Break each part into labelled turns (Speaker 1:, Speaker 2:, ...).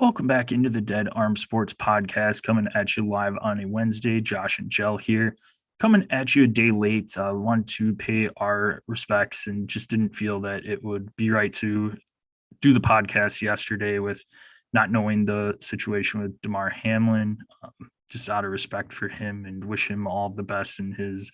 Speaker 1: Welcome back into the Dead Arm Sports Podcast, coming at you live on a Wednesday. Josh and Jell here, coming at you a day late. Want to pay our respects and just didn't feel that it would be right to do the podcast yesterday with not knowing the situation with Damar Hamlin. Just out of respect for him and wish him all the best in his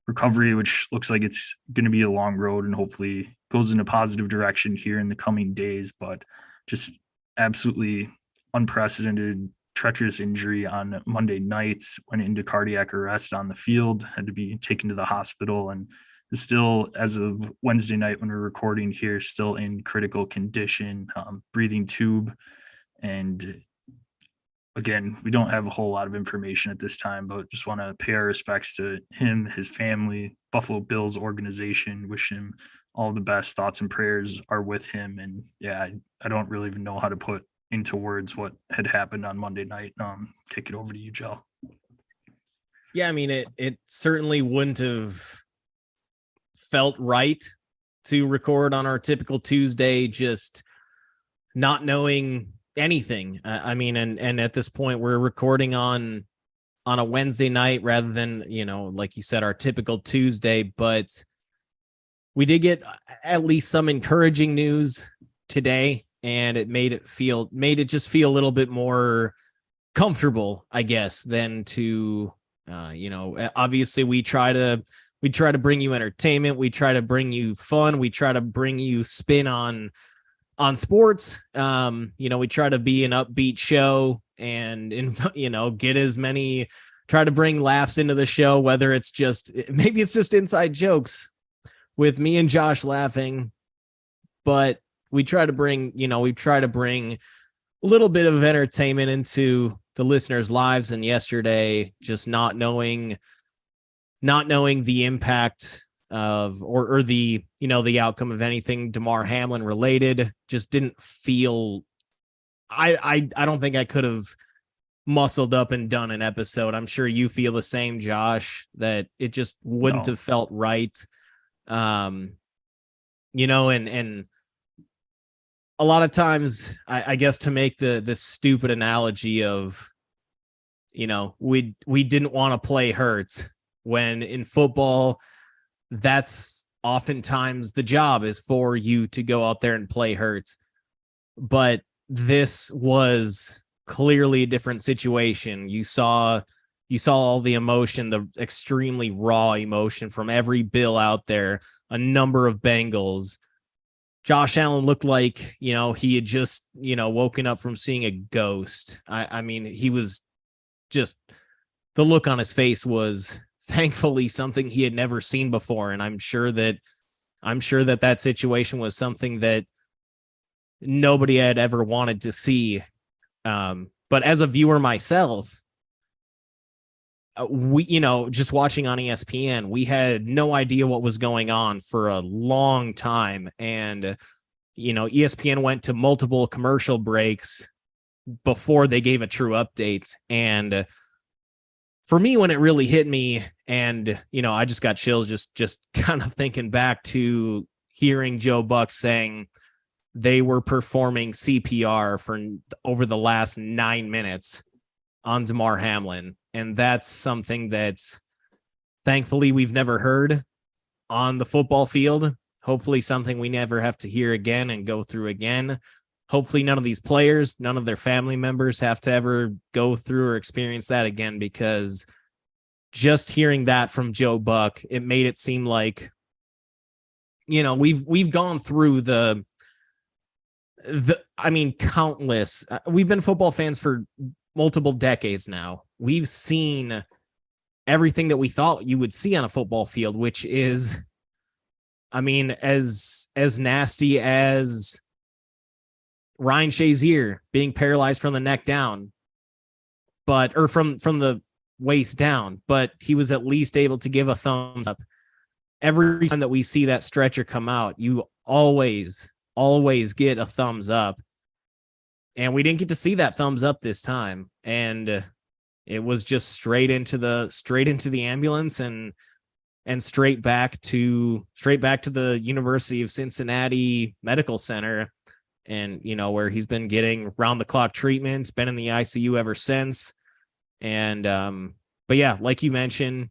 Speaker 1: recovery, which looks like it's going to be a long road and hopefully goes in a positive direction here in the coming days. But just absolutely unprecedented, treacherous injury on Monday nights, went into cardiac arrest on the field, had to be taken to the hospital, and is still, as of Wednesday night when we're recording here, still in critical condition, breathing tube. And again, we don't have a whole lot of information at this time, but just want to pay our respects to him, his family, Buffalo Bills organization, wish him all the best. Thoughts and prayers are with him. And yeah, I don't really even know how to put into words what had happened on Monday night. Kick it over to you, Joe.
Speaker 2: Yeah, I mean, it certainly wouldn't have felt right to record on our typical Tuesday, just not knowing anything. I mean, and at this point we're recording on a Wednesday night rather than, like you said, our typical Tuesday, but we did get at least some encouraging news today, and it made it just feel a little bit more comfortable, I guess, than to, obviously we try to bring you entertainment. We try to bring you fun. We try to bring you spin on sports. We try to be an upbeat show and, get as many, try to bring laughs into the show, whether it's just inside jokes with me and Josh laughing, but we try to bring a little bit of entertainment into the listeners' lives. And yesterday, just not knowing the impact of or the the outcome of anything Damar Hamlin related, just didn't feel. I don't think I could have muscled up and done an episode. I'm sure you feel the same, Josh, that it just wouldn't have felt right. And a lot of times, I guess, to make the stupid analogy of, we didn't want to play hurt, when in football, that's oftentimes the job, is for you to go out there and play hurt. But this was clearly a different situation. You saw all the emotion, the extremely raw emotion from every Bill out there, a number of Bengals. Josh Allen looked like, he had just, woken up from seeing a ghost. I mean, he was just, the look on his face was thankfully something he had never seen before. And I'm sure that situation was something that nobody had ever wanted to see. But as a viewer myself, we, just watching on ESPN, we had no idea what was going on for a long time. And, ESPN went to multiple commercial breaks before they gave a true update. And for me, when it really hit me, and, I just got chills just kind of thinking back to hearing Joe Buck saying they were performing CPR for over the last 9 minutes on Damar Hamlin. And that's something that thankfully we've never heard on the football field. Hopefully something we never have to hear again and go through again. Hopefully none of these players, none of their family members have to ever go through or experience that again, because just hearing that from Joe Buck, it made it seem like, we've gone through countless, we've been football fans for multiple decades now. We've seen everything that we thought you would see on a football field, which is, as nasty as Ryan Shazier being paralyzed from the neck down, or from the waist down, but he was at least able to give a thumbs up. Every time that we see that stretcher come out, you always get a thumbs up. And we didn't get to see that thumbs up this time. And it was just straight into the ambulance and straight back to the University of Cincinnati Medical Center. and, where he's been getting round the clock treatment, been in the ICU ever since. And, but yeah, like you mentioned,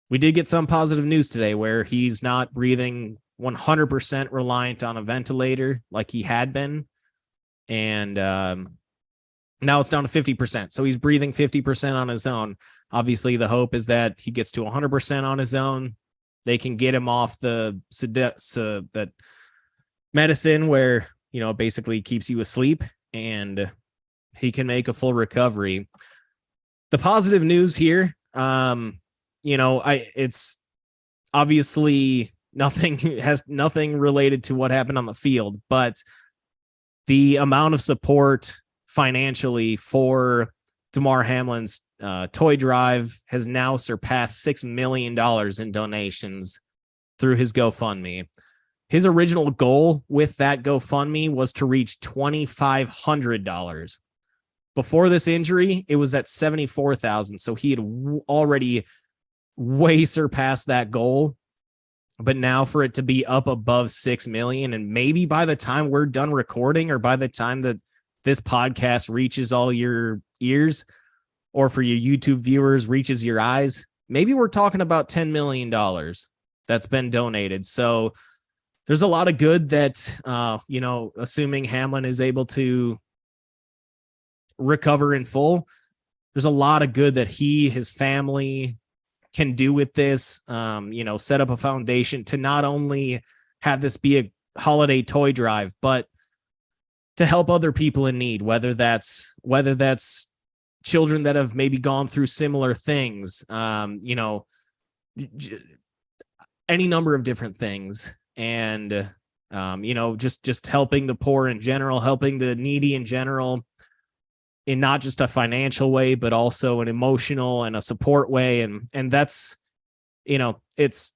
Speaker 2: we did get some positive news today where he's not breathing 100% reliant on a ventilator like he had been. And, now it's down to 50%. So he's breathing 50% on his own. Obviously, the hope is that he gets to 100% on his own. They can get him off that medicine where, basically keeps you asleep, and he can make a full recovery. The positive news here, it's obviously nothing related to what happened on the field, but the amount of support financially for Damar Hamlin's toy drive has now surpassed $6 million in donations through his GoFundMe. His original goal with that GoFundMe was to reach $2,500. Before this injury, it was at $74,000. So he had already way surpassed that goal. But now for it to be up above 6 million, and maybe by the time we're done recording, or by the time that this podcast reaches all your ears, or for your YouTube viewers reaches your eyes, maybe we're talking about $10 million that's been donated. So there's a lot of good that, assuming Hamlin is able to recover in full, there's a lot of good that his family can do with this, set up a foundation to not only have this be a holiday toy drive, but to help other people in need, whether that's children that have maybe gone through similar things, any number of different things. And, just helping the poor in general, helping the needy in general, in not just a financial way, but also an emotional and a support way. And that's, it's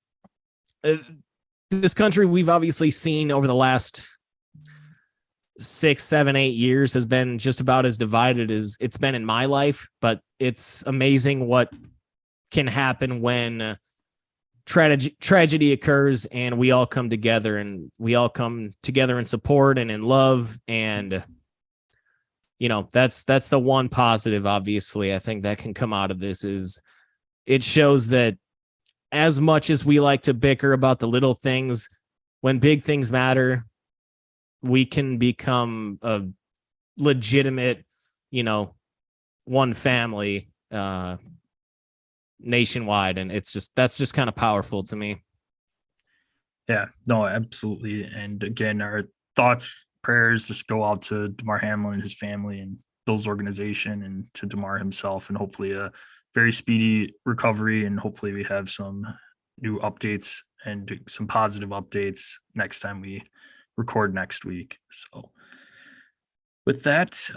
Speaker 2: this country we've obviously seen over the last 6, 7, 8 years has been just about as divided as it's been in my life. But it's amazing what can happen when tragedy occurs, and we all come together, and we all come together in support and in love. And that's the one positive, obviously, I think that can come out of this, is it shows that as much as we like to bicker about the little things, when big things matter, we can become a legitimate, one family nationwide. And that's just kind of powerful to me.
Speaker 1: Yeah, no, absolutely. And again, our thoughts, prayers just go out to Damar Hamlin and his family and Bill's organization, and to Damar himself, and hopefully a very speedy recovery. And hopefully we have some new updates and some positive updates next time we record next week. So with that,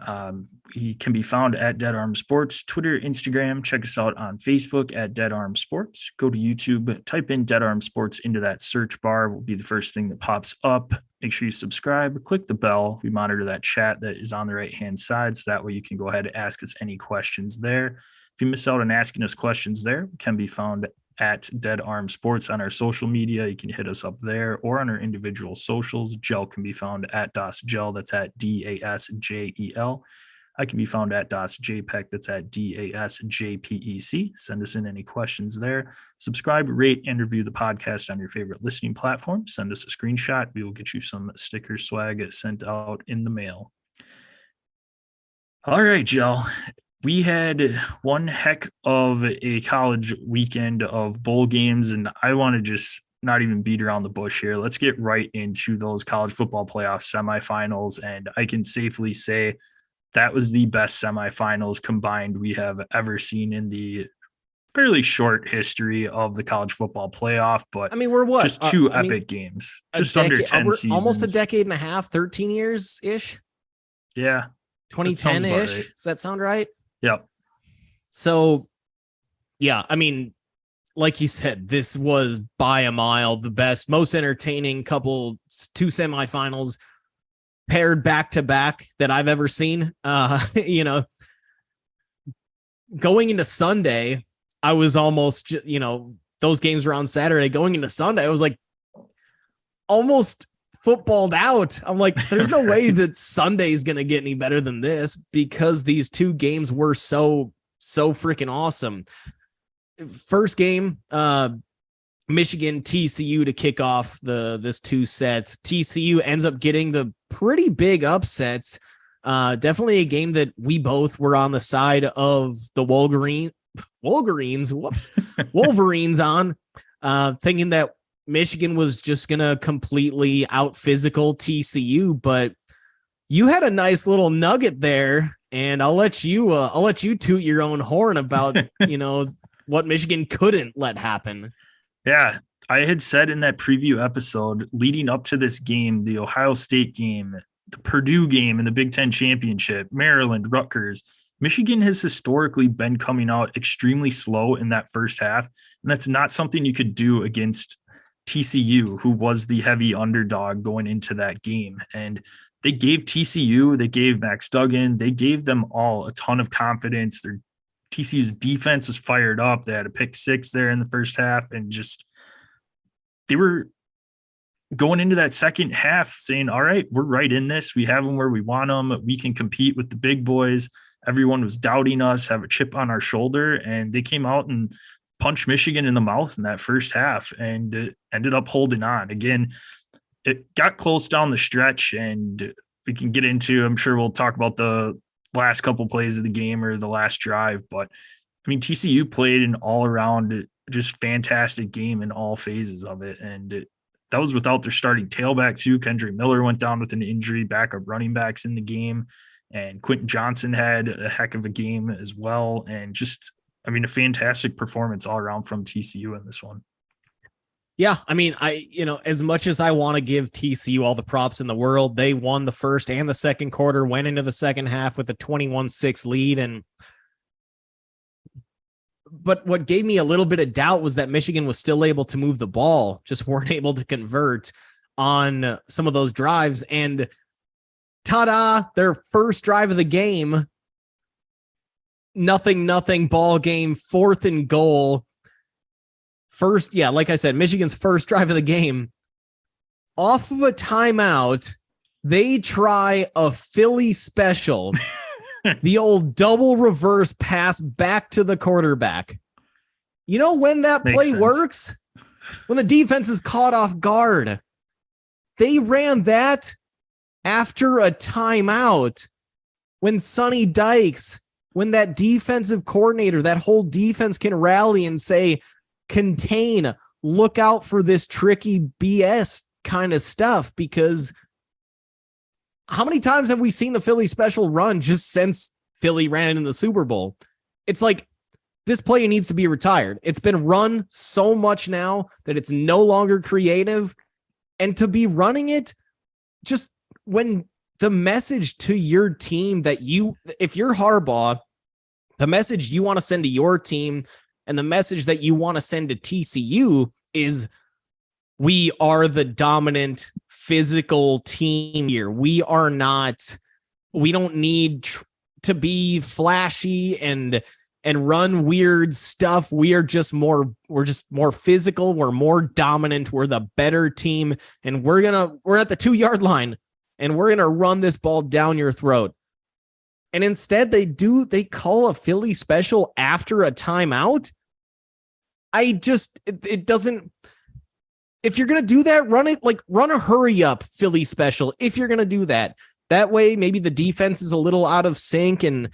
Speaker 1: he can be found at Dead Arm Sports, Twitter, Instagram. Check us out on Facebook at Dead Arm Sports. Go to YouTube, type in Dead Arm Sports into that search bar. Will be the first thing that pops up. Make sure you subscribe, click the bell. We monitor that chat that is on the right-hand side, so that way you can go ahead and ask us any questions there. If you miss out on asking us questions there, we can be found at Dead Arm Sports on our social media. You can hit us up there, or on our individual socials. Gel can be found at DasGel. That's at DASJEL. I can be found at DasJPEC. That's at DASJPEC. Send us in any questions there. Subscribe, rate, and review the podcast on your favorite listening platform. Send us a screenshot. We will get you some sticker swag sent out in the mail. All right, Gel. We had one heck of a college weekend of bowl games, and I want to just not even beat around the bush here. Let's get right into those college football playoff semifinals, and I can safely say that was the best semifinals combined we have ever seen in the fairly short history of the college football playoff. But
Speaker 2: I mean, we're what?
Speaker 1: Just two epic games, just under 10 seasons.
Speaker 2: Almost a decade and a half, 13 years-ish?
Speaker 1: Yeah.
Speaker 2: 2010-ish? Right. Does that sound right?
Speaker 1: Yep.
Speaker 2: So, yeah, I mean, like you said, this was by a mile the best, most entertaining two semifinals paired back to back that I've ever seen. Going into Sunday, I was almost, those games were on Saturday. Going into Sunday, I was like almost footballed out. I'm like, there's no way that Sunday's going to get any better than this because these two games were so freaking awesome. First game, Michigan TCU to kick off this 2 sets. TCU ends up getting the pretty big upsets. Definitely a game that we both were on the side of the Wolverines on, thinking that Michigan was just going to completely out physical TCU, but you had a nice little nugget there, and I'll let you toot your own horn about, what Michigan couldn't let happen.
Speaker 1: Yeah, I had said in that preview episode leading up to this game, the Ohio State game, the Purdue game in the Big Ten Championship, Maryland, Rutgers, Michigan has historically been coming out extremely slow in that first half, and that's not something you could do against TCU, who was the heavy underdog going into that game. And they gave TCU, they gave Max Duggan, they gave them all a ton of confidence. TCU's defense was fired up. They had a pick 6 there in the first half, and just they were going into that second half saying, all right, we're right in this. We have them where we want them. We can compete with the big boys. Everyone was doubting us, have a chip on our shoulder, and they came out and punched Michigan in the mouth in that first half, and it ended up holding on. Again, it got close down the stretch, and we can get into, I'm sure we'll talk about the last couple plays of the game or the last drive, but I mean, TCU played an all around just fantastic game in all phases of it. And that was without their starting tailback too. Kendrick Miller went down with an injury, backup running backs in the game, and Quentin Johnson had a heck of a game as well. And just, I mean, a fantastic performance all around from TCU in this one.
Speaker 2: Yeah, I mean, as much as I want to give TCU all the props in the world, they won the first and the second quarter, went into the second half with a 21-6 lead. But what gave me a little bit of doubt was that Michigan was still able to move the ball, just weren't able to convert on some of those drives. And ta-da, their first drive of the game, nothing ball game, 4th and goal. First, yeah, like I said, Michigan's first drive of the game, off of a timeout, they try a Philly special, the old double reverse pass back to the quarterback. You know when that play works? When the defense is caught off guard. They ran that after a timeout when Sonny Dykes, when that defensive coordinator, that whole defense can rally and say, contain, look out for this tricky BS kind of stuff, because how many times have we seen the Philly special run just since Philly ran it in the Super Bowl? It's like, this play needs to be retired. It's been run so much now that it's no longer creative, and to be running it just when the message to your team that if you're Harbaugh, the message you want to send to your team and the message that you want to send to TCU is, we are the dominant physical team here. We don't need to be flashy and run weird stuff. We're just more physical. We're more dominant. We're the better team. And we're at the 2-yard line and we're going to run this ball down your throat. And instead they call a Philly special after a timeout. It doesn't, if you're going to do that, run a hurry up Philly special. If you're going to do that way, maybe the defense is a little out of sync and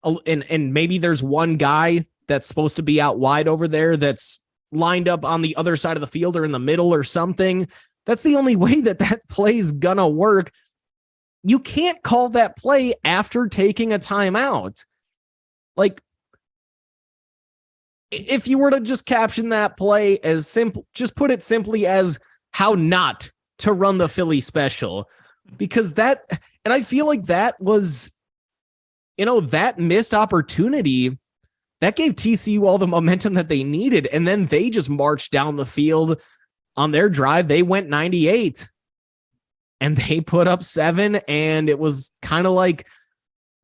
Speaker 2: maybe there's one guy that's supposed to be out wide over there that's lined up on the other side of the field or in the middle or something. That's the only way that play's gonna work. You can't call that play after taking a timeout. Like, if you were to just caption that play as simple, just put it simply as how not to run the Philly special, because and I feel like that was, that missed opportunity that gave TCU all the momentum that they needed. And then they just marched down the field on their drive. They went 98 and they put up 7. And it was kind of like,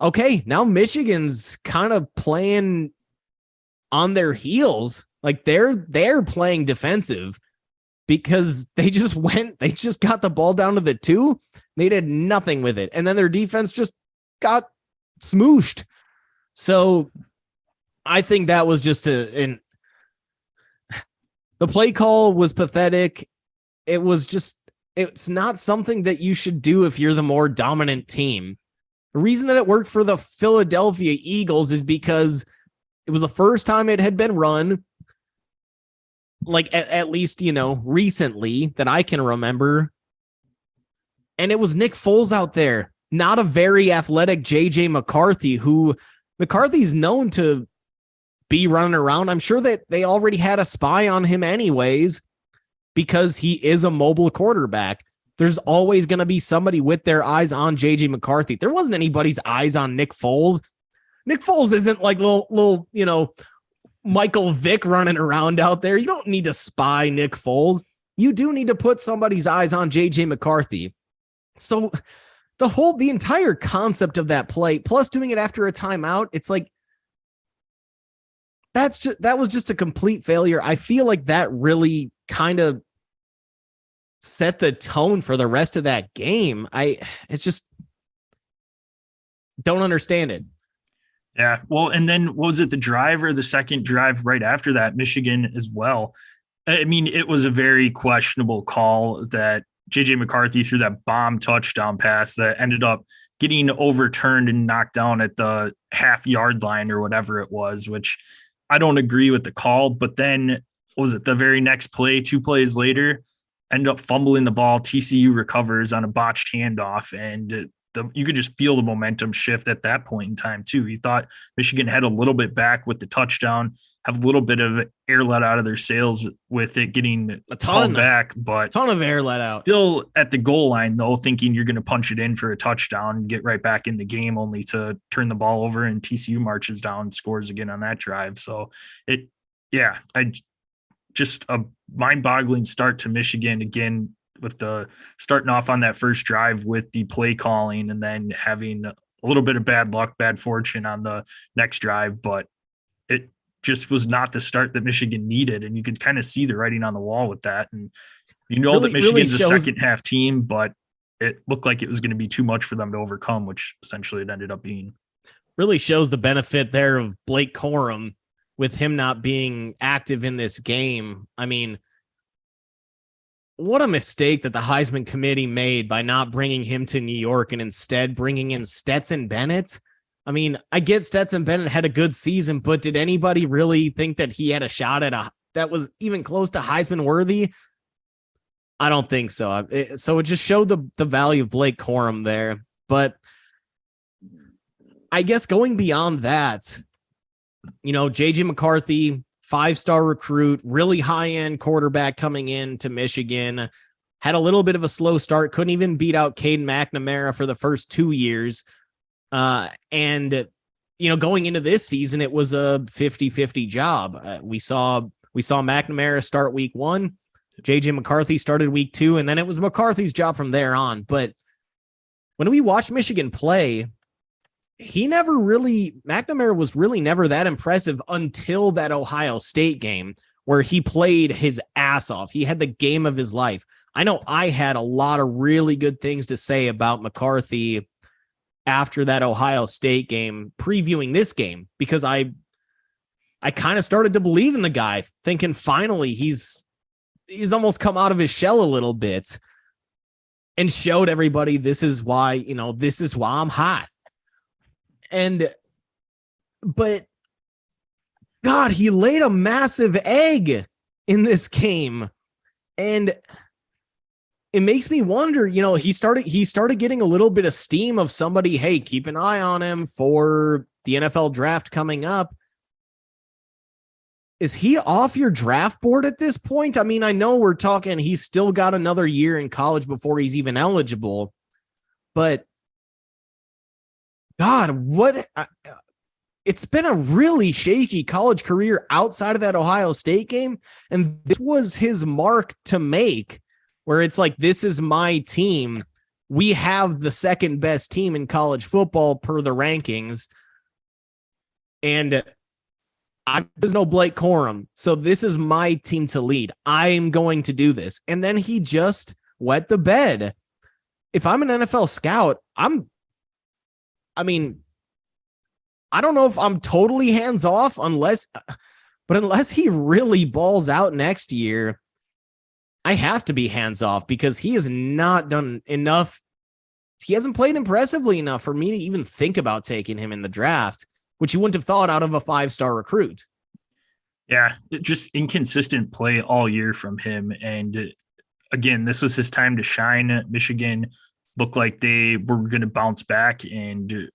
Speaker 2: okay, now Michigan's kind of playing on their heels. Like they're playing defensive. because they just got the ball down to the 2. They did nothing with it. And then their defense just got smooshed. So I think that was just the play call was pathetic. It's not something that you should do if you're the more dominant team. The reason that it worked for the Philadelphia Eagles is because it was the first time it had been run, like at least, recently that I can remember. And it was Nick Foles out there, not a very athletic JJ McCarthy, who McCarthy's known to be running around. I'm sure that they already had a spy on him anyways, because he is a mobile quarterback. There's always going to be somebody with their eyes on JJ McCarthy. There wasn't anybody's eyes on Nick Foles. Nick Foles isn't like little, Michael Vick running around out there. You don't need to spy Nick Foles. You do need to put somebody's eyes on JJ McCarthy. So the entire concept of that play, plus doing it after a timeout, it's like, that was just a complete failure. I feel like that really kind of set the tone for the rest of that game. It's just don't understand it.
Speaker 1: Yeah. Well, and then was it the drive or the second drive right after that, Michigan as well? I mean, it was a very questionable call that JJ McCarthy threw that bomb touchdown pass that ended up getting overturned and knocked down at the half-yard line or whatever it was, which I don't agree with the call. But then was it the very next play, 2 plays later, end up fumbling the ball. TCU recovers on a botched handoff, and you could just feel the momentum shift at that point in time too. You thought Michigan had a little bit back with the touchdown, have a little bit of air let out of their sails with it getting called back, but
Speaker 2: ton of air let out.
Speaker 1: Still at the goal line though, thinking you're going to punch it in for a touchdown and get right back in the game, only to turn the ball over and TCU marches down and scores again on that drive. So just a mind-boggling start to Michigan again, with the starting off on that first drive with the play calling and then having a little bit of bad luck, bad fortune on the next drive. But it just was not the start that Michigan needed. And you could kind of see the writing on the wall with that. And that Michigan's a second half team, but it looked like it was going to be too much for them to overcome, which essentially it ended up being.
Speaker 2: Really shows the benefit there of Blake Corum with him not being active in this game. I mean, what a mistake that the Heisman committee made by not bringing him to New York and instead bringing in Stetson Bennett. I mean, I get Stetson Bennett had a good season, but did anybody really think that he had a shot at that was even close to Heisman worthy? I don't think so. So it just showed the value of Blake Corum there. But I guess going beyond that, JJ McCarthy, 5-star recruit, really high-end quarterback coming in to Michigan, had a little bit of a slow start, couldn't even beat out Caden McNamara for the first 2 years. And going into this season, it was a 50-50 job. We saw McNamara start week 1, JJ McCarthy started week 2, and then it was McCarthy's job from there on. But when we watched Michigan play, McNamara was really never that impressive until that Ohio State game where he played his ass off. He had the game of his life. I know I had a lot of really good things to say about McCarthy after that Ohio State game, previewing this game, because I kind of started to believe in the guy, thinking finally he's almost come out of his shell a little bit and showed everybody this is why I'm hot. But God, he laid a massive egg in this game. And it makes me wonder, he started getting a little bit of steam of somebody, hey, keep an eye on him for the NFL draft coming up. Is he off your draft board at this point? I mean, I know we're talking, he's still got another year in college before he's even eligible, but God, it's been a really shaky college career outside of that Ohio State game. And this was his mark to make, where it's like, this is my team. We have the second best team in college football per the rankings. And There's no Blake Corum, so this is my team to lead. I'm going to do this. And then he just wet the bed. If I'm an NFL scout, I don't know if I'm totally hands off unless he really balls out next year, I have to be hands off because he has not done enough. He hasn't played impressively enough for me to even think about taking him in the draft, which you wouldn't have thought out of a 5-star recruit.
Speaker 1: Yeah, just inconsistent play all year from him. And again, this was his time to shine. Michigan looked like they were going to bounce back and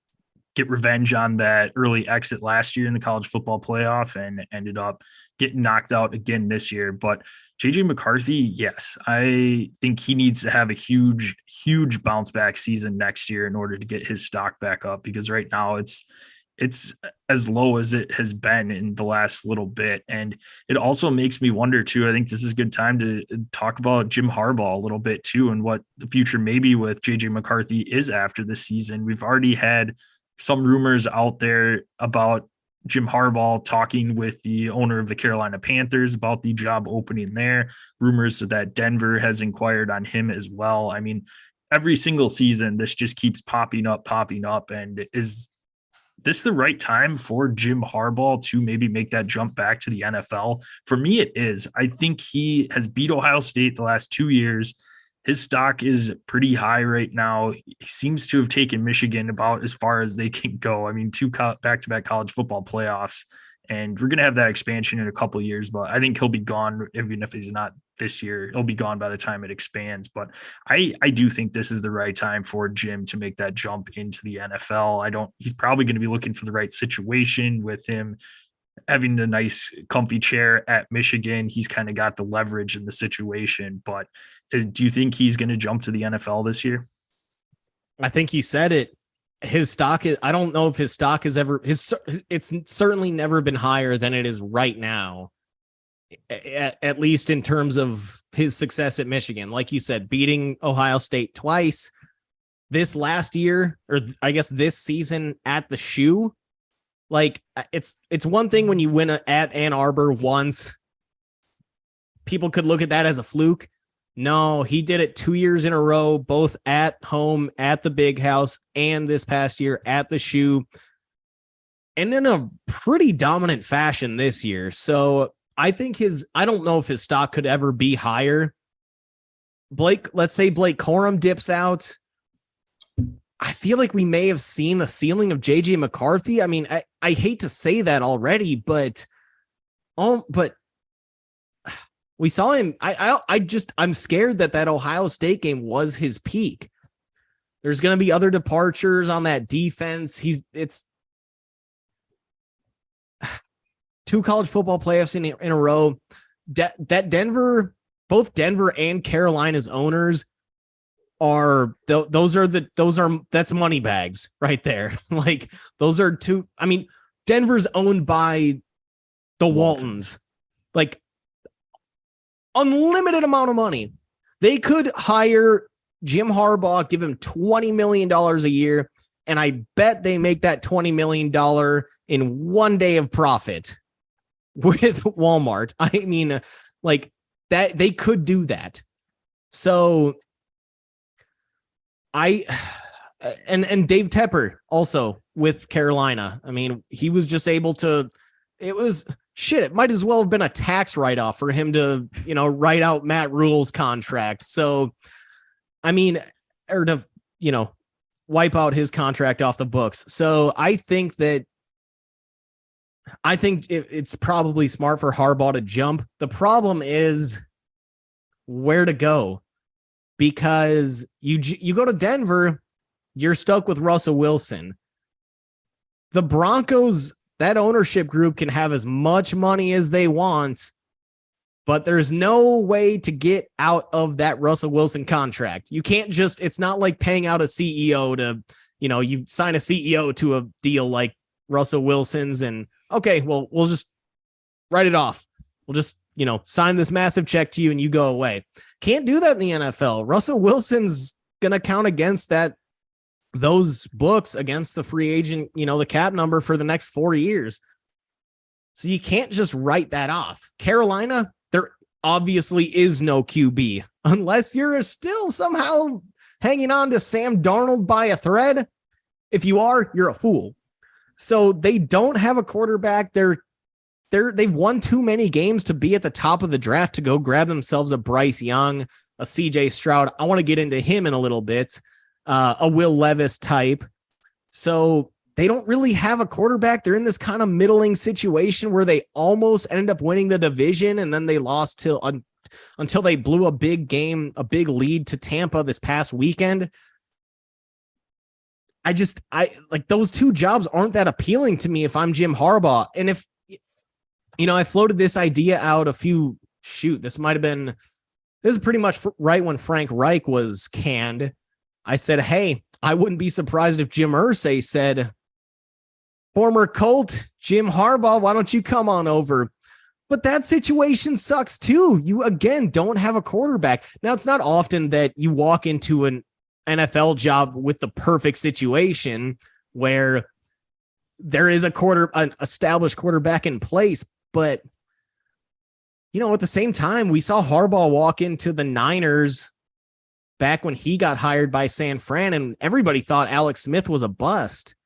Speaker 1: get revenge on that early exit last year in the college football playoff and ended up getting knocked out again this year. But JJ McCarthy, yes, I think he needs to have a huge bounce back season next year in order to get his stock back up, because right now it's as low as it has been in the last little bit. And it also makes me wonder too, I think this is a good time to talk about Jim Harbaugh a little bit too, and what the future maybe with JJ McCarthy is after this season. We've already had some rumors out there about Jim Harbaugh talking with the owner of the Carolina Panthers about the job opening there. Rumors that Denver has inquired on him as well. I mean, every single season, this just keeps popping up. And is this the right time for Jim Harbaugh to maybe make that jump back to the NFL? For me, it is. I think he has beat Ohio State the last 2 years. His stock is pretty high right now. He seems to have taken Michigan about as far as they can go. I mean, 2 back-to-back college football playoffs, and we're going to have that expansion in a couple of years, but I think he'll be gone. Even if he's not this year, he'll be gone by the time it expands. But I do think this is the right time for Jim to make that jump into the NFL. He's probably going to be looking for the right situation with him having a nice comfy chair at Michigan. He's kind of got the leverage in the situation. But do you think he's going to jump to the NFL this year?
Speaker 2: I think you said it. His stock is, I don't know if his stock has ever, it's certainly never been higher than it is right now, at least in terms of his success at Michigan. Like you said, beating Ohio State twice this last year, or I guess this season at the shoe. Like, it's one thing when you win at Ann Arbor once. People could look at that as a fluke. No, he did it 2 years in a row, both at home, at the Big House, and this past year at the shoe, and in a pretty dominant fashion this year. So I think I don't know if his stock could ever be higher. Let's say Blake Corum dips out. I feel like we may have seen the ceiling of JJ McCarthy. I mean, I hate to say that already, but we saw him. I'm scared that Ohio State game was his peak. There's going to be other departures on that defense. It's 2 college football playoffs in a row. That Denver, both Denver and Carolina's owners that's money bags right there. Like, those are 2. I mean, Denver's owned by the Waltons, like unlimited amount of money. They could hire Jim Harbaugh, give him $20 million a year, and I bet they make that $20 million in 1 day of profit with Walmart. I mean, like, that they could do that. So and Dave Tepper also with Carolina. I mean, he was just able to, it might as well have been a tax write-off for him to, write out Matt Rule's contract. So, I mean, or to, wipe out his contract off the books. So I think it's probably smart for Harbaugh to jump. The problem is where to go, because you go to Denver, you're stuck with Russell Wilson. The Broncos, that ownership group can have as much money as they want, but there's no way to get out of that Russell Wilson contract. You can't it's not like paying out a CEO to, you sign a CEO to a deal like Russell Wilson's and, okay, well, we'll just write it off. We'll just, sign this massive check to you and you go away. Can't do that in the NFL. Russell Wilson's going to count against those books against the free agent, the cap number for the next 4 years. So you can't just write that off. Carolina, there obviously is no QB unless you're still somehow hanging on to Sam Darnold by a thread. If you are, you're a fool. So they don't have a quarterback. They've won too many games to be at the top of the draft to go grab themselves a Bryce Young, a CJ Stroud. I want to get into him in a little bit, a Will Levis type. So they don't really have a quarterback. They're in this kind of middling situation where they almost ended up winning the division, and then they lost until they blew a big big lead to Tampa this past weekend. I like those two jobs aren't that appealing to me if I'm Jim Harbaugh. And if, I floated this idea out this is pretty much right when Frank Reich was canned. I said, hey, I wouldn't be surprised if Jim Irsay said, former Colt, Jim Harbaugh, why don't you come on over? But that situation sucks too. You, again, don't have a quarterback. Now, it's not often that you walk into an NFL job with the perfect situation where there is an established quarterback in place. But, at the same time, we saw Harbaugh walk into the Niners back when he got hired by San Fran, and everybody thought Alex Smith was a bust.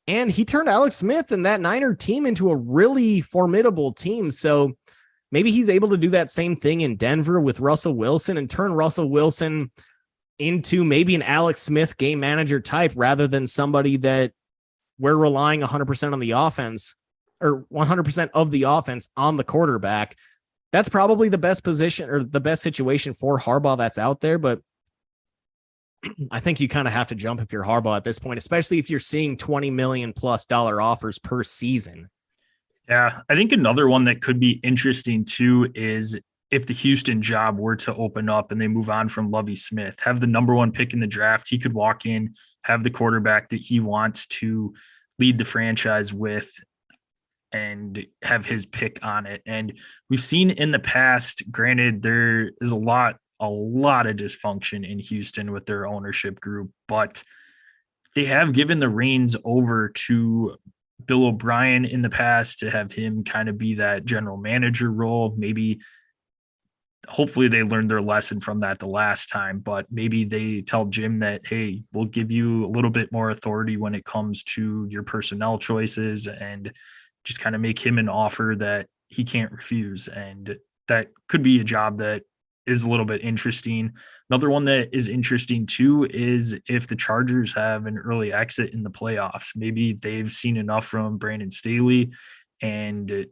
Speaker 2: And he turned Alex Smith and that Niner team into a really formidable team. So maybe he's able to do that same thing in Denver with Russell Wilson and turn Russell Wilson into maybe an Alex Smith game manager type rather than somebody that we're relying 100% on the offense or 100% of the offense on the quarterback. That's probably the best position or the best situation for Harbaugh that's out there. But I think you kind of have to jump if you're Harbaugh at this point, especially if you're seeing $20 million+ offers per season.
Speaker 1: Yeah, I think another one that could be interesting too is if the Houston job were to open up and they move on from Lovie Smith, have the number one pick in the draft, he could walk in, have the quarterback that he wants to lead the franchise with, and have his pick on it. And we've seen in the past, granted, there is a lot of dysfunction in Houston with their ownership group, but they have given the reins over to Bill O'Brien in the past to have him kind of be that general manager role. Maybe hopefully they learned their lesson from that the last time, but maybe they tell Jim that, hey, we'll give you a little bit more authority when it comes to your personnel choices, and just kind of make him an offer that he can't refuse. And that could be a job that is a little bit interesting. Another one that is interesting too is if the Chargers have an early exit in the playoffs. Maybe they've seen enough from Brandon Staley and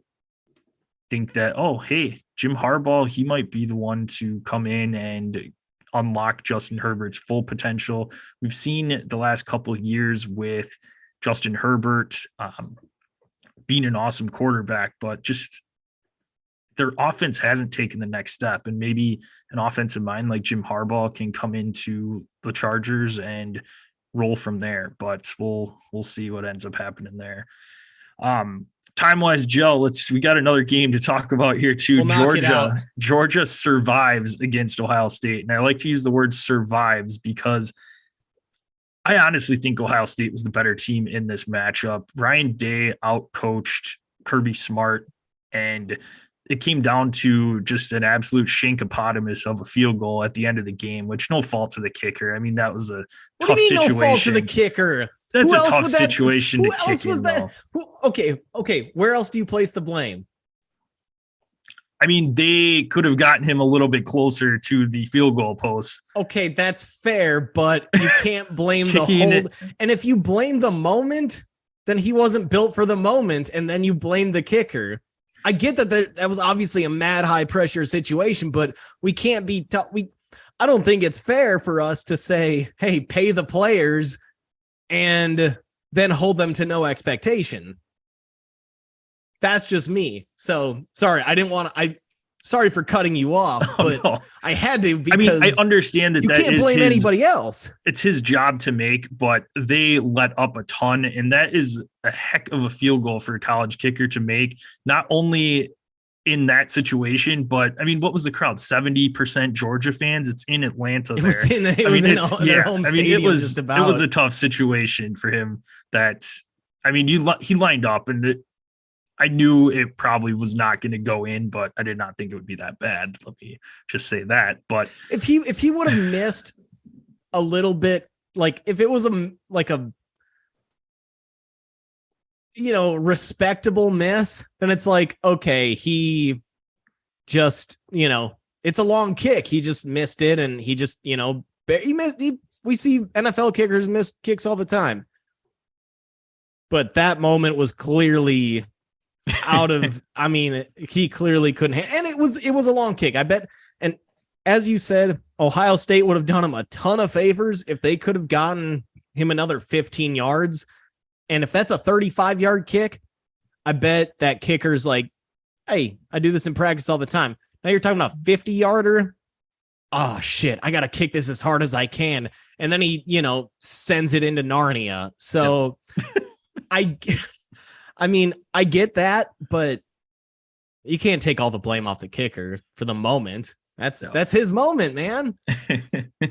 Speaker 1: think that, oh, hey, Jim Harbaugh, he might be the one to come in and unlock Justin Herbert's full potential. We've seen the last couple of years with Justin Herbert being an awesome quarterback, but just their offense hasn't taken the next step. And maybe an offensive mind like Jim Harbaugh can come into the Chargers and roll from there. But we'll see what ends up happening there. Time-wise, Joe, we got another game to talk about here too. Georgia survives against Ohio State. And I like to use the word survives because I honestly think Ohio State was the better team in this matchup. Ryan Day outcoached Kirby Smart, and it came down to just an absolute shankopotamus of a field goal at the end of the game, which no fault to the kicker. I mean, that was a tough situation. No fault
Speaker 2: to the kicker.
Speaker 1: That's a tough situation to kick in, though.
Speaker 2: Okay. Where else do you place the blame?
Speaker 1: I mean, they could have gotten him a little bit closer to the field goal post.
Speaker 2: Okay, that's fair, but you can't blame the hold. And if you blame the moment, then he wasn't built for the moment, and then you blame the kicker. I get that was obviously a mad high pressure situation, but we can't be I don't think it's fair for us to say, hey, pay the players and then hold them to no expectation. That's just me. So sorry, sorry for cutting you off, but no. I had to because
Speaker 1: I understand that you can't blame
Speaker 2: anybody else.
Speaker 1: It's his job to make, but they let up a ton, and that is a heck of a field goal for a college kicker to make, not only in that situation, but I mean, what was the crowd? 70% Georgia fans. It's in Atlanta. It was in their home stadium. It was a tough situation for him. He lined up, and I knew it probably was not going to go in, but I did not think it would be that bad. Let me just say that. But
Speaker 2: if he would have missed a little bit, like if it was a respectable miss, then it's like, okay, he just, it's a long kick. He just missed it, and he just, he missed. We see NFL kickers miss kicks all the time. But that moment was clearly out of, he clearly couldn't. And it was a long kick, I bet. And as you said, Ohio State would have done him a ton of favors if they could have gotten him another 15 yards. And if that's a 35-yard kick, I bet that kicker's like, hey, I do this in practice all the time. Now you're talking about 50-yarder. Oh, shit, I got to kick this as hard as I can. And then he, sends it into Narnia. So I get that, but you can't take all the blame off the kicker for the moment. That's his moment, man.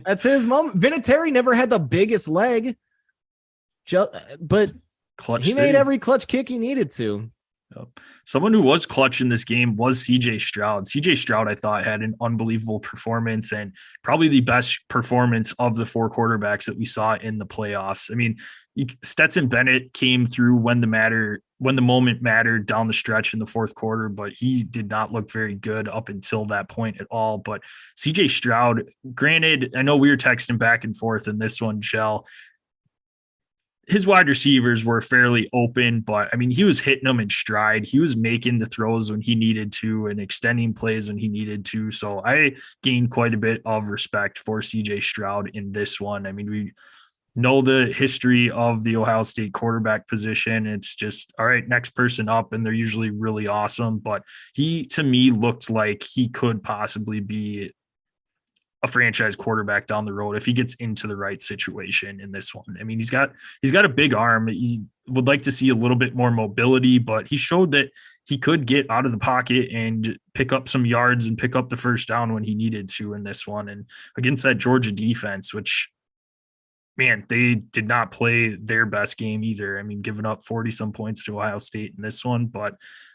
Speaker 2: That's his moment. Vinatieri never had the biggest leg, but
Speaker 1: clutch
Speaker 2: he
Speaker 1: city.
Speaker 2: made every clutch kick he needed to.
Speaker 1: Someone who was clutch in this game was CJ Stroud. CJ Stroud, I thought, had an unbelievable performance and probably the best performance of the four quarterbacks that we saw in the playoffs. I mean, Stetson Bennett came through when the moment mattered down the stretch in the fourth quarter, but he did not look very good up until that point at all. But CJ Stroud, granted, I know we were texting back and forth in this one, Shell. His wide receivers were fairly open, but I mean, he was hitting them in stride. He was making the throws when he needed to and extending plays when he needed to. So I gained quite a bit of respect for CJ Stroud in this one. I mean, we know the history of the Ohio State quarterback position. It's just, all right, next person up, and they're usually really awesome. But he, to me, looked like he could possibly be a franchise quarterback down the road if he gets into the right situation in this one. I mean, he's got a big arm. He would like to see a little bit more mobility, but he showed that he could get out of the pocket and pick up some yards and pick up the first down when he needed to in this one. And against that Georgia defense, which, man, they did not play their best game either. I mean, giving up 40 some points to Ohio State in this one, but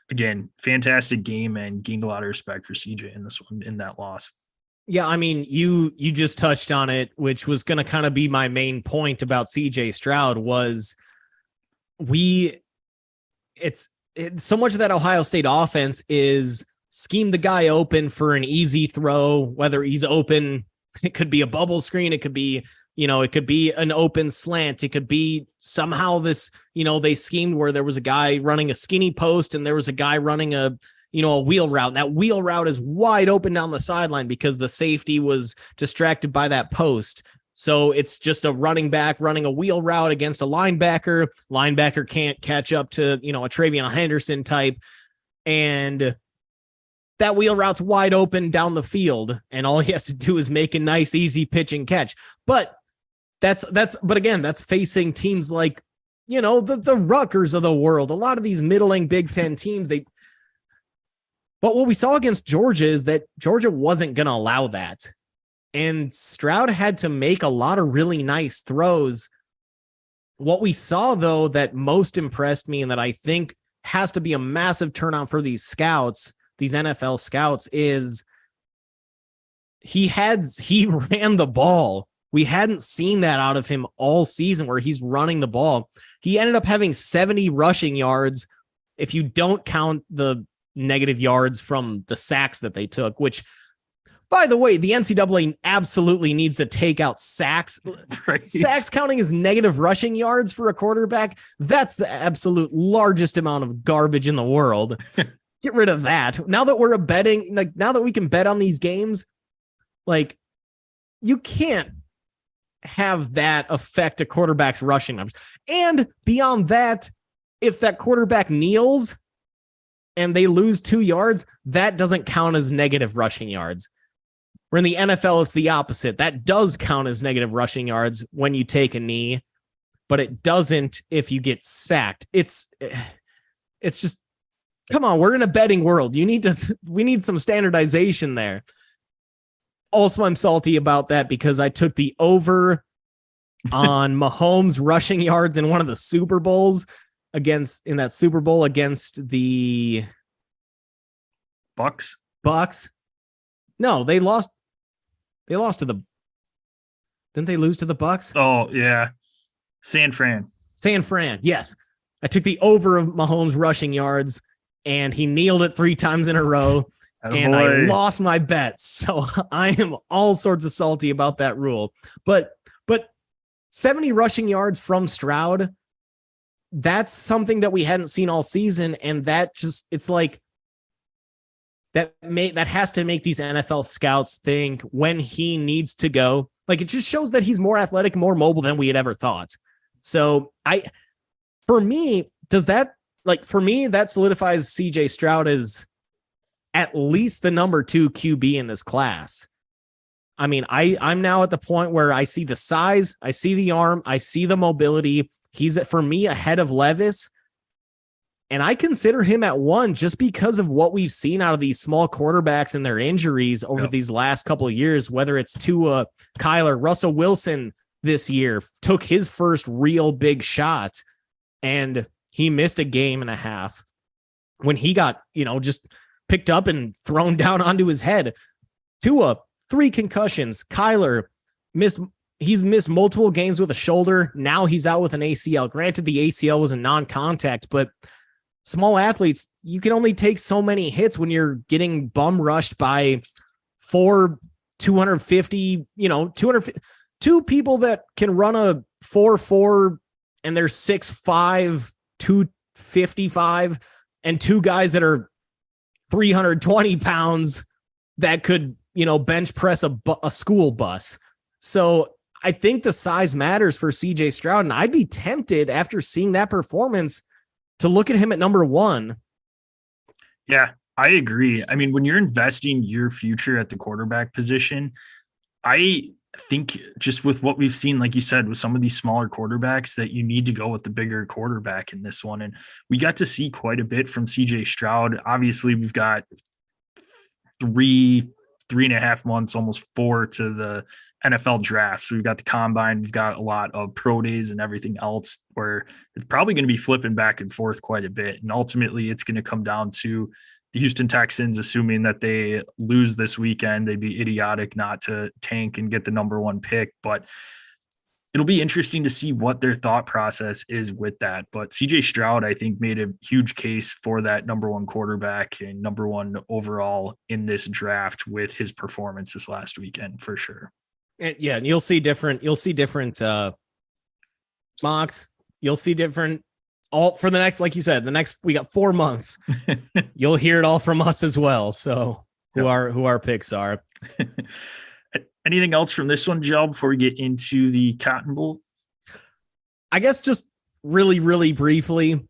Speaker 1: again, fantastic game and gained a lot of respect for CJ in this one, in that loss.
Speaker 2: Yeah, I mean, you just touched on it, which was going to kind of be my main point about CJ Stroud was it's so much of that Ohio State offense is scheme the guy open for an easy throw, whether he's open, it could be a bubble screen, it could be, it could be an open slant, it could be somehow this, they schemed where there was a guy running a skinny post and there was a guy running a wheel route. And that wheel route is wide open down the sideline because the safety was distracted by that post. So it's just a running back running a wheel route against a linebacker. Linebacker can't catch up to, a Travion Henderson type. And that wheel route's wide open down the field. And all he has to do is make a nice, easy pitch and catch. But but again, that's facing teams like, the Rutgers of the world. A lot of these middling Big Ten teams, but what we saw against Georgia is that Georgia wasn't going to allow that. And Stroud had to make a lot of really nice throws. What we saw, though, that most impressed me and that I think has to be a massive turnout for these scouts, these NFL scouts, is he ran the ball. We hadn't seen that out of him all season where he's running the ball. He ended up having 70 rushing yards if you don't count the negative yards from the sacks that they took, which, by the way, the NCAA absolutely needs to take out sacks. Right. Sacks counting as negative rushing yards for a quarterback. That's the absolute largest amount of garbage in the world. Get rid of that. Now that we're now that we can bet on these games, you can't have that affect a quarterback's rushing numbers. And beyond that, if that quarterback kneels and they lose 2 yards, that doesn't count as negative rushing yards. Where in the NFL, it's the opposite. That does count as negative rushing yards when you take a knee, but it doesn't if you get sacked. It's just, come on, we're in a betting world. We need some standardization there. Also, I'm salty about that because I took the over on Mahomes rushing yards in one of the Super Bowls. in that Super Bowl against the
Speaker 1: Bucks.
Speaker 2: No, they lost. They lost to the. Didn't they lose to the Bucks?
Speaker 1: Oh yeah, San Fran.
Speaker 2: Yes, I took the over of Mahomes rushing yards, and he kneeled it 3 times in a row, and I lost my bet. So I am all sorts of salty about that rule. But 70 rushing yards from Stroud, that's something that we hadn't seen all season, and that just it's like that has to make these NFL scouts think when he needs to go. Like, it just shows that he's more athletic, more mobile than we had ever thought. So for me, that solidifies CJ Stroud as at least the number 2 QB in this class. I mean, I'm now at the point where I see the size, I see the arm, I see the mobility. He's, for me, ahead of Levis. And I consider him at 1 just because of what we've seen out of these small quarterbacks and their injuries over these last couple of years, whether it's Tua, Kyler, Russell Wilson this year took his first real big shot and he missed a game and a half when he got, just picked up and thrown down onto his head. Tua, 3 concussions. Kyler he's missed multiple games with a shoulder. Now he's out with an ACL. Granted, the ACL was a non-contact, but small athletes, you can only take so many hits when you're getting bum rushed by 250, 2 people that can run a 4.4 and they're 6'5", 255, and 2 guys that are 320 pounds that could, bench press a school bus. So I think the size matters for CJ Stroud, and I'd be tempted after seeing that performance to look at him at number 1.
Speaker 1: Yeah, I agree. I mean, when you're investing your future at the quarterback position, I think just with what we've seen, like you said, with some of these smaller quarterbacks, that you need to go with the bigger quarterback in this one. And we got to see quite a bit from CJ Stroud. Obviously, we've got 3.5 months, almost 4 to the NFL draft. So we've got the combine, we've got a lot of pro days and everything else where it's probably going to be flipping back and forth quite a bit. And ultimately it's going to come down to the Houston Texans, assuming that they lose this weekend. They'd be idiotic not to tank and get the number 1 pick, but it'll be interesting to see what their thought process is with that. But CJ Stroud, I think, made a huge case for that number 1 quarterback and number 1 overall in this draft with his performance this last weekend, for sure.
Speaker 2: And you'll see different mocks. You'll see different all for the next, like you said, we got 4 months. You'll hear it all from us as well. So who our picks are.
Speaker 1: Anything else from this one, Joe, before we get into the Cotton Bowl?
Speaker 2: I guess just really, really briefly,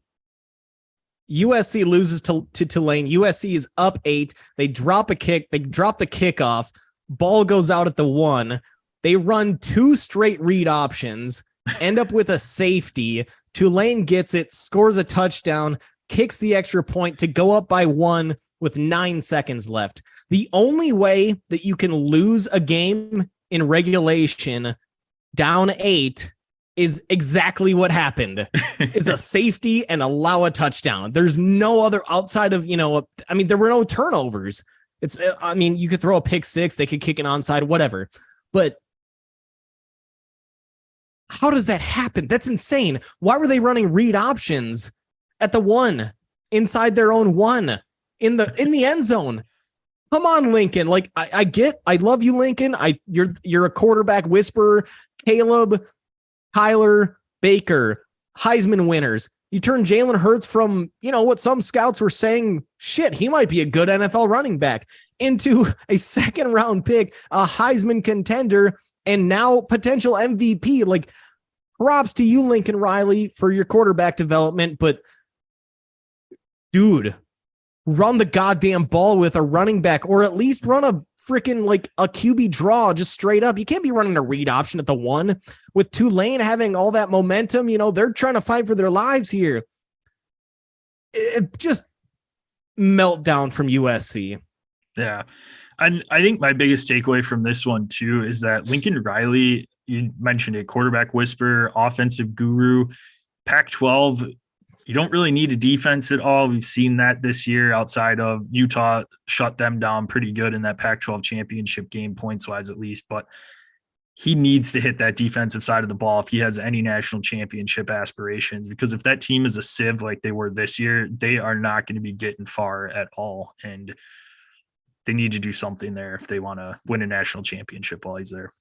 Speaker 2: USC loses to Tulane. USC is up 8. They drop a kick. They drop the kickoff. Ball goes out at the 1. They run 2 straight read options, end up with a safety. Tulane gets it, scores a touchdown, kicks the extra point to go up by 1 with 9 seconds left. The only way that you can lose a game in regulation down 8 is exactly what happened. Is a safety and allow a touchdown. There's no other outside of, there were no turnovers. You could throw a pick 6, they could kick an onside, whatever. But how does that happen? That's insane. Why were they running read options at the 1 inside their own 1 in the end zone? Come on, Lincoln. Like I love you, Lincoln. You're a quarterback whisperer. Caleb, Kyler, Baker, Heisman winners. You turn Jalen Hurts from, what some scouts were saying, shit, he might be a good NFL running back, into a 2nd round pick, a Heisman contender, and now potential MVP. Like, props to you, Lincoln Riley, for your quarterback development. But dude, run the goddamn ball with a running back, or at least run a freaking a QB draw just straight up. You can't be running a read option at the 1 with Tulane having all that momentum. They're trying to fight for their lives here. It just meltdown from USC.
Speaker 1: Yeah. And I think my biggest takeaway from this one too is that Lincoln Riley, you mentioned it, quarterback whisperer, offensive guru, Pac-12 You don't really need a defense at all. We've seen that this year outside of Utah shut them down pretty good in that Pac-12 championship game, points wise at least. But he needs to hit that defensive side of the ball if he has any national championship aspirations, because if that team is a sieve like they were this year, they are not going to be getting far at all. And they need to do something there if they want to win a national championship while he's there.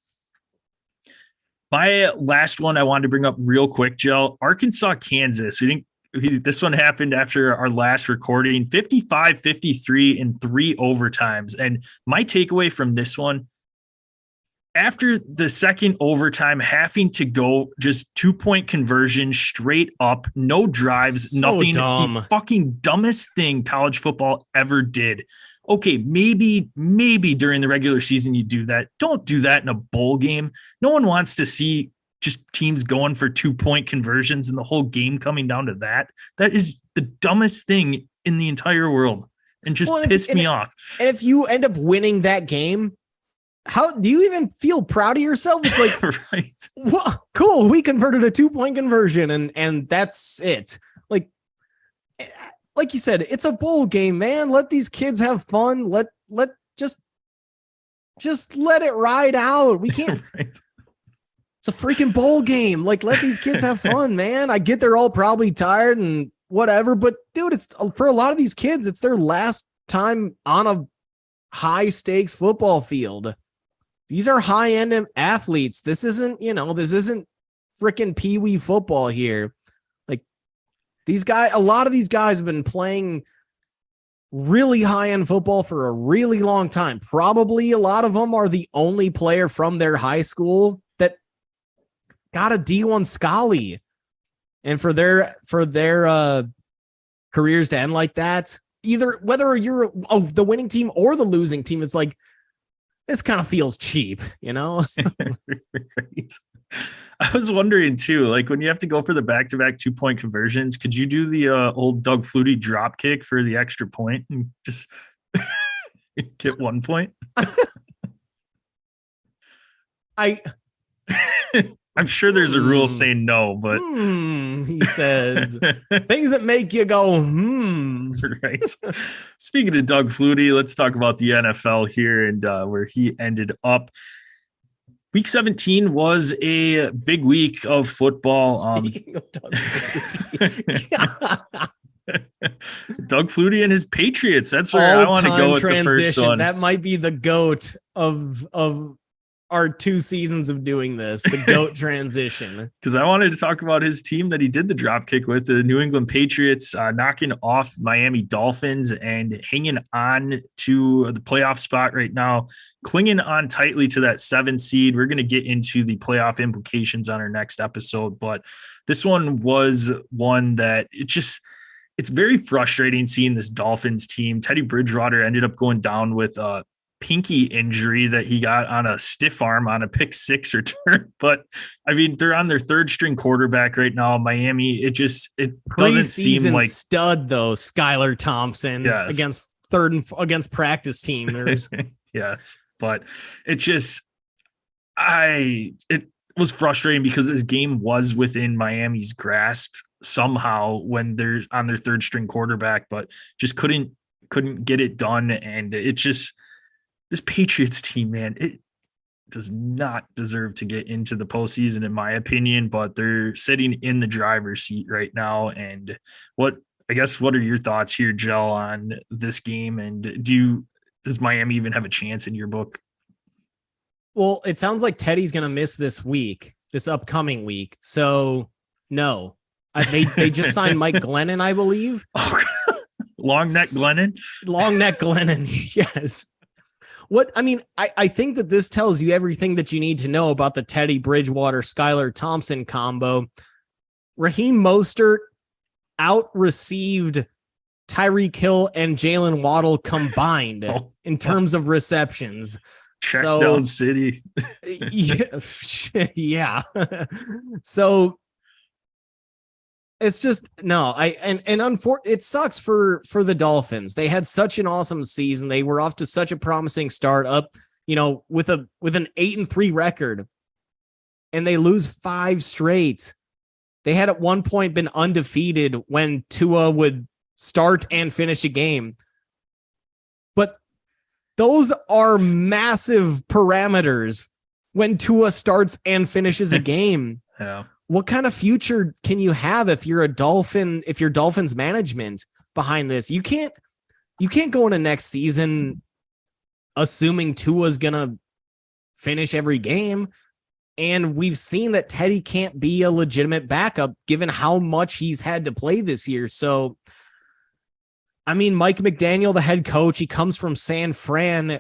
Speaker 1: My last one I wanted to bring up real quick, Joe, Arkansas, Kansas. This one happened after our last recording, 55-53 in 3 overtimes. And my takeaway from this one, after the second overtime, having to go just 2-point conversion straight up, no drives,
Speaker 2: So
Speaker 1: nothing.
Speaker 2: dumb.
Speaker 1: The fucking dumbest thing college football ever did. Okay, maybe during the regular season you do that. Don't do that in a bowl game. No one wants to see just teams going for 2-point conversions and the whole game coming down to that. That is the dumbest thing in the entire world and just pissed me off.
Speaker 2: And if you end up winning that game, how do you even feel proud of yourself? It's like,
Speaker 1: right.
Speaker 2: Well, cool. We converted a 2-point conversion and that's it. Like you said, it's a bowl game, man. Let these kids have fun. Let just let it ride out. We can't.
Speaker 1: Right.
Speaker 2: It's a freaking bowl game. Like, let these kids have fun, man. I get they're all probably tired and whatever, but dude, it's for a lot of these kids, it's their last time on a high stakes football field. These are high end athletes. This isn't freaking peewee football here. Like, a lot of these guys have been playing really high end football for a really long time. Probably a lot of them are the only player from their high school that got a D1 Scully. And for their careers to end like that, either whether you're the winning team or the losing team, it's like, this kind of feels cheap, you know?
Speaker 1: Right. I was wondering too, like when you have to go for the back-to-back 2-point conversions, could you do the old Doug Flutie drop kick for the extra point and just get 1 point? I'm sure there's a rule saying no, but
Speaker 2: he says things that make you go,
Speaker 1: Right. Speaking of Doug Flutie, let's talk about the NFL here and where he ended up. Week 17 was a big week of football.
Speaker 2: Speaking of Doug Flutie.
Speaker 1: Doug Flutie and his Patriots. That's where I want to go with the first one.
Speaker 2: That might be the GOAT of our 2 seasons of doing this, the GOAT transition.
Speaker 1: Because I wanted to talk about his team that he did the drop kick with, the New England Patriots, knocking off Miami Dolphins and hanging on to the playoff spot right now, clinging on tightly to that 7 seed. We're going to get into the playoff implications on our next episode, but this one was one that it's very frustrating seeing this Dolphins team. Teddy Bridgewater ended up going down with pinky injury that he got on a stiff arm on a pick 6 return. But I mean, they're on their 3rd string quarterback right now. Miami, it doesn't seem like
Speaker 2: stud though. Skylar Thompson against practice teamers.
Speaker 1: Yes. But it was frustrating because this game was within Miami's grasp somehow when they're on their 3rd string quarterback, but just couldn't get it done. And this Patriots team, man, it does not deserve to get into the postseason, in my opinion, but they're sitting in the driver's seat right now. And what are your thoughts here, Jell, on this game? And does Miami even have a chance in your book?
Speaker 2: Well, it sounds like Teddy's going to miss this upcoming week. So no, they just signed Mike Glennon, I believe.
Speaker 1: Oh, Long neck Glennon.
Speaker 2: Yes. I think that this tells you everything that you need to know about the Teddy Bridgewater, Skylar Thompson combo. Raheem Mostert out-received Tyreek Hill and Jalen Waddle combined in terms of receptions.
Speaker 1: Check down city.
Speaker 2: Yeah. So it's just it sucks for the Dolphins. They had such an awesome season. They were off to such a promising start, up, with an 8-3 record, and they lose 5 straight. They had at one point been undefeated when Tua would start and finish a game. But those are massive parameters when Tua starts and finishes a game.
Speaker 1: Yeah.
Speaker 2: What kind of future can you have if you're a Dolphin, if you're Dolphins management behind this? You can't go into next season assuming Tua's going to finish every game. And we've seen that Teddy can't be a legitimate backup given how much he's had to play this year. So, I mean, Mike McDaniel, the head coach, he comes from San Fran.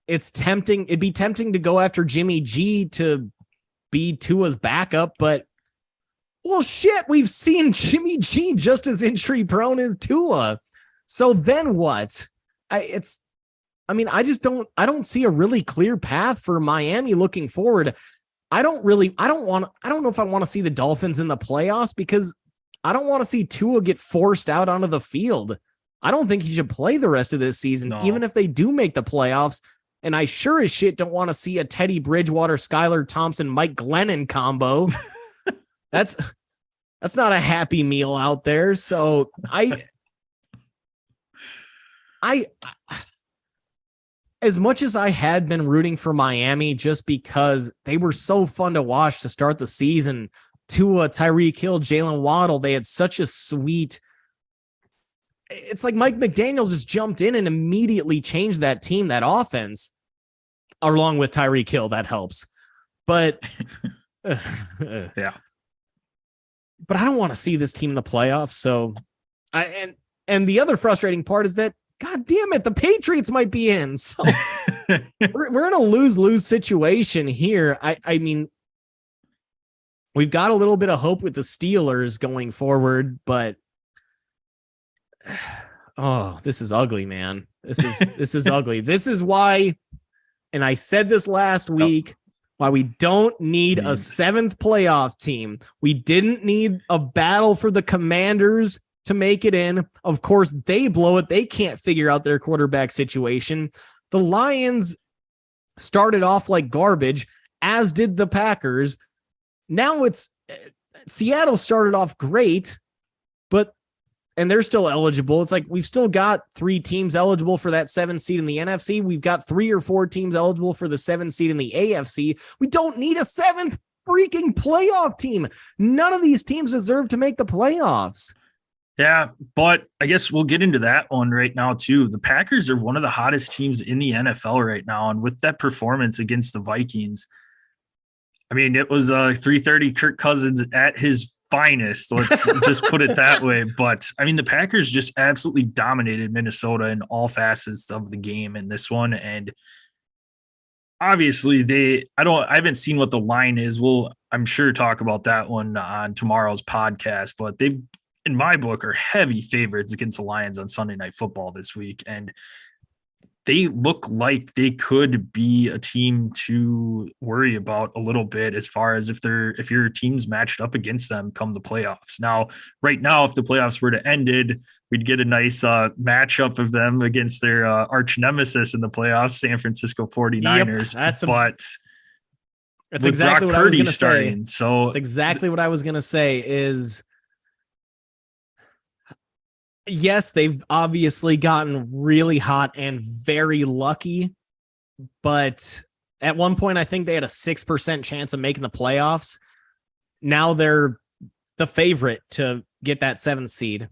Speaker 2: It's tempting. It'd be tempting to go after Jimmy G to be Tua's backup, but well, shit, we've seen Jimmy G just as injury prone as Tua. So then what? I don't see a really clear path for Miami looking forward. I don't know if I want to see the Dolphins in the playoffs because I don't want to see Tua get forced out onto the field. I don't think he should play the rest of this season, even if they do make the playoffs. And I sure as shit don't want to see a Teddy Bridgewater, Skylar Thompson, Mike Glennon combo. That's not a happy meal out there. So I as much as I had been rooting for Miami just because they were so fun to watch to start the season, Tua, Tyreek Hill, Jalen Waddle, they had such a sweet. It's like Mike McDaniel just jumped in and immediately changed that team, that offense, along with Tyreek Hill. That helps. But
Speaker 1: yeah.
Speaker 2: But I don't want to see this team in the playoffs. So and the other frustrating part is that, God damn it, the Patriots might be in. So we're in a lose-lose situation here. I mean, we've got a little bit of hope with the Steelers going forward, but oh, this is ugly, man. This is ugly. This is why, and I said this last week, why we don't need a seventh playoff team. We didn't need a battle for the Commanders to make it in. Of course, they blow it. They can't figure out their quarterback situation. The Lions started off like garbage, as did the Packers. Now it's Seattle started off great, and they're still eligible. It's like we've still got 3 teams eligible for that 7th seed in the NFC. We've got 3 or 4 teams eligible for the 7th seed in the AFC. We don't need a 7th freaking playoff team. None of these teams deserve to make the playoffs.
Speaker 1: Yeah, but I guess we'll get into that one right now too. The Packers are one of the hottest teams in the NFL right now, and with that performance against the Vikings, I mean, it was 3:30 Kirk Cousins at his finest. Let's just put it that way. But I mean, the Packers just absolutely dominated Minnesota in all facets of the game in this one. And obviously I haven't seen what the line is. We'll, I'm sure, talk about that one on tomorrow's podcast, but they've, in my book, are heavy favorites against the Lions on Sunday Night Football this week. And they look like they could be a team to worry about a little bit as far as if your team's matched up against them come the playoffs. Now, right now, if the playoffs were to ended, we'd get a nice matchup of them against their arch nemesis in the playoffs, San Francisco 49ers.
Speaker 2: Yep, that's exactly what I was going to say.
Speaker 1: So
Speaker 2: that's exactly what I was going to say is, yes, they've obviously gotten really hot and very lucky, but at one point, I think they had a 6% chance of making the playoffs. Now they're the favorite to get that 7th seed.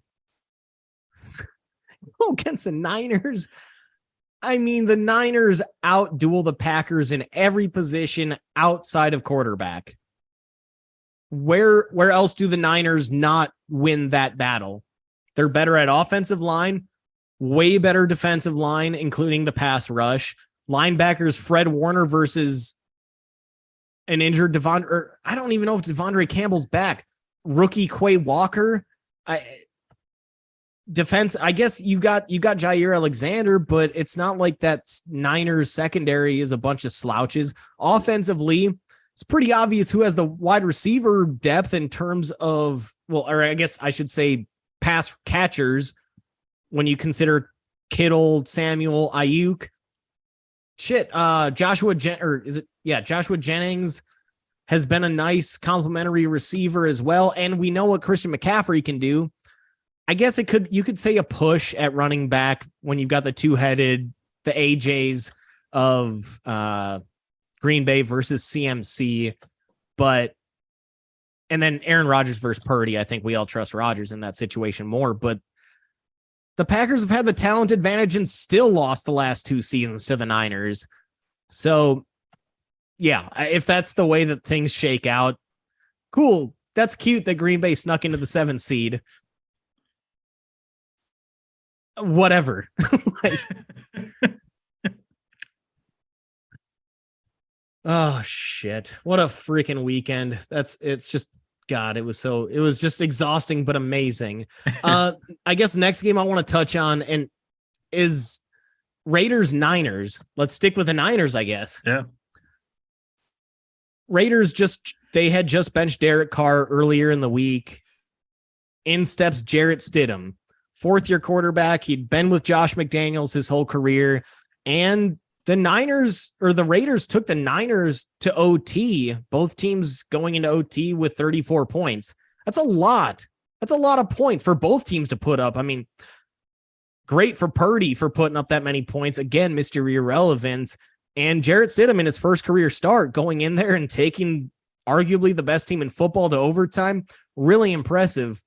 Speaker 2: Against the Niners. I mean, the Niners outduel the Packers in every position outside of quarterback. Where else do the Niners not win that battle? They're better at offensive line, way better defensive line, including the pass rush. Linebackers Fred Warner versus an injured Devondre. I don't even know if Devondre Campbell's back. Rookie Quay Walker. Defense, I guess you got Jair Alexander, but it's not like that Niners secondary is a bunch of slouches. Offensively, it's pretty obvious who has the wide receiver depth in terms of, well, or I guess I should say pass catchers when you consider Kittle, Samuel, Ayuk. Joshua Jennings. has been a nice complementary receiver as well. And we know what Christian McCaffrey can do. I guess you could say a push at running back when you've got the two-headed, the AJs of Green Bay versus CMC. And then Aaron Rodgers versus Purdy. I think we all trust Rodgers in that situation more, but the Packers have had the talent advantage and still lost the last 2 seasons to the Niners. So yeah, if that's the way that things shake out, cool. That's cute that Green Bay snuck into the 7th seed. Whatever. Oh shit. What a freaking weekend. It's just, God, it was just exhausting, but amazing. I guess next game I want to touch on and is Raiders Niners. Let's stick with the Niners, I guess.
Speaker 1: Yeah.
Speaker 2: Raiders they had just benched Derek Carr earlier in the week. In steps Jarrett Stidham, 4th-year quarterback. He'd been with Josh McDaniels his whole career. And the Raiders took the Niners to OT, both teams going into OT with 34 points. That's a lot. That's a lot of points for both teams to put up. I mean, great for Purdy for putting up that many points. Again, Mr. Irrelevant. And Jarrett Stidham in his first career start, going in there and taking arguably the best team in football to overtime. Really impressive.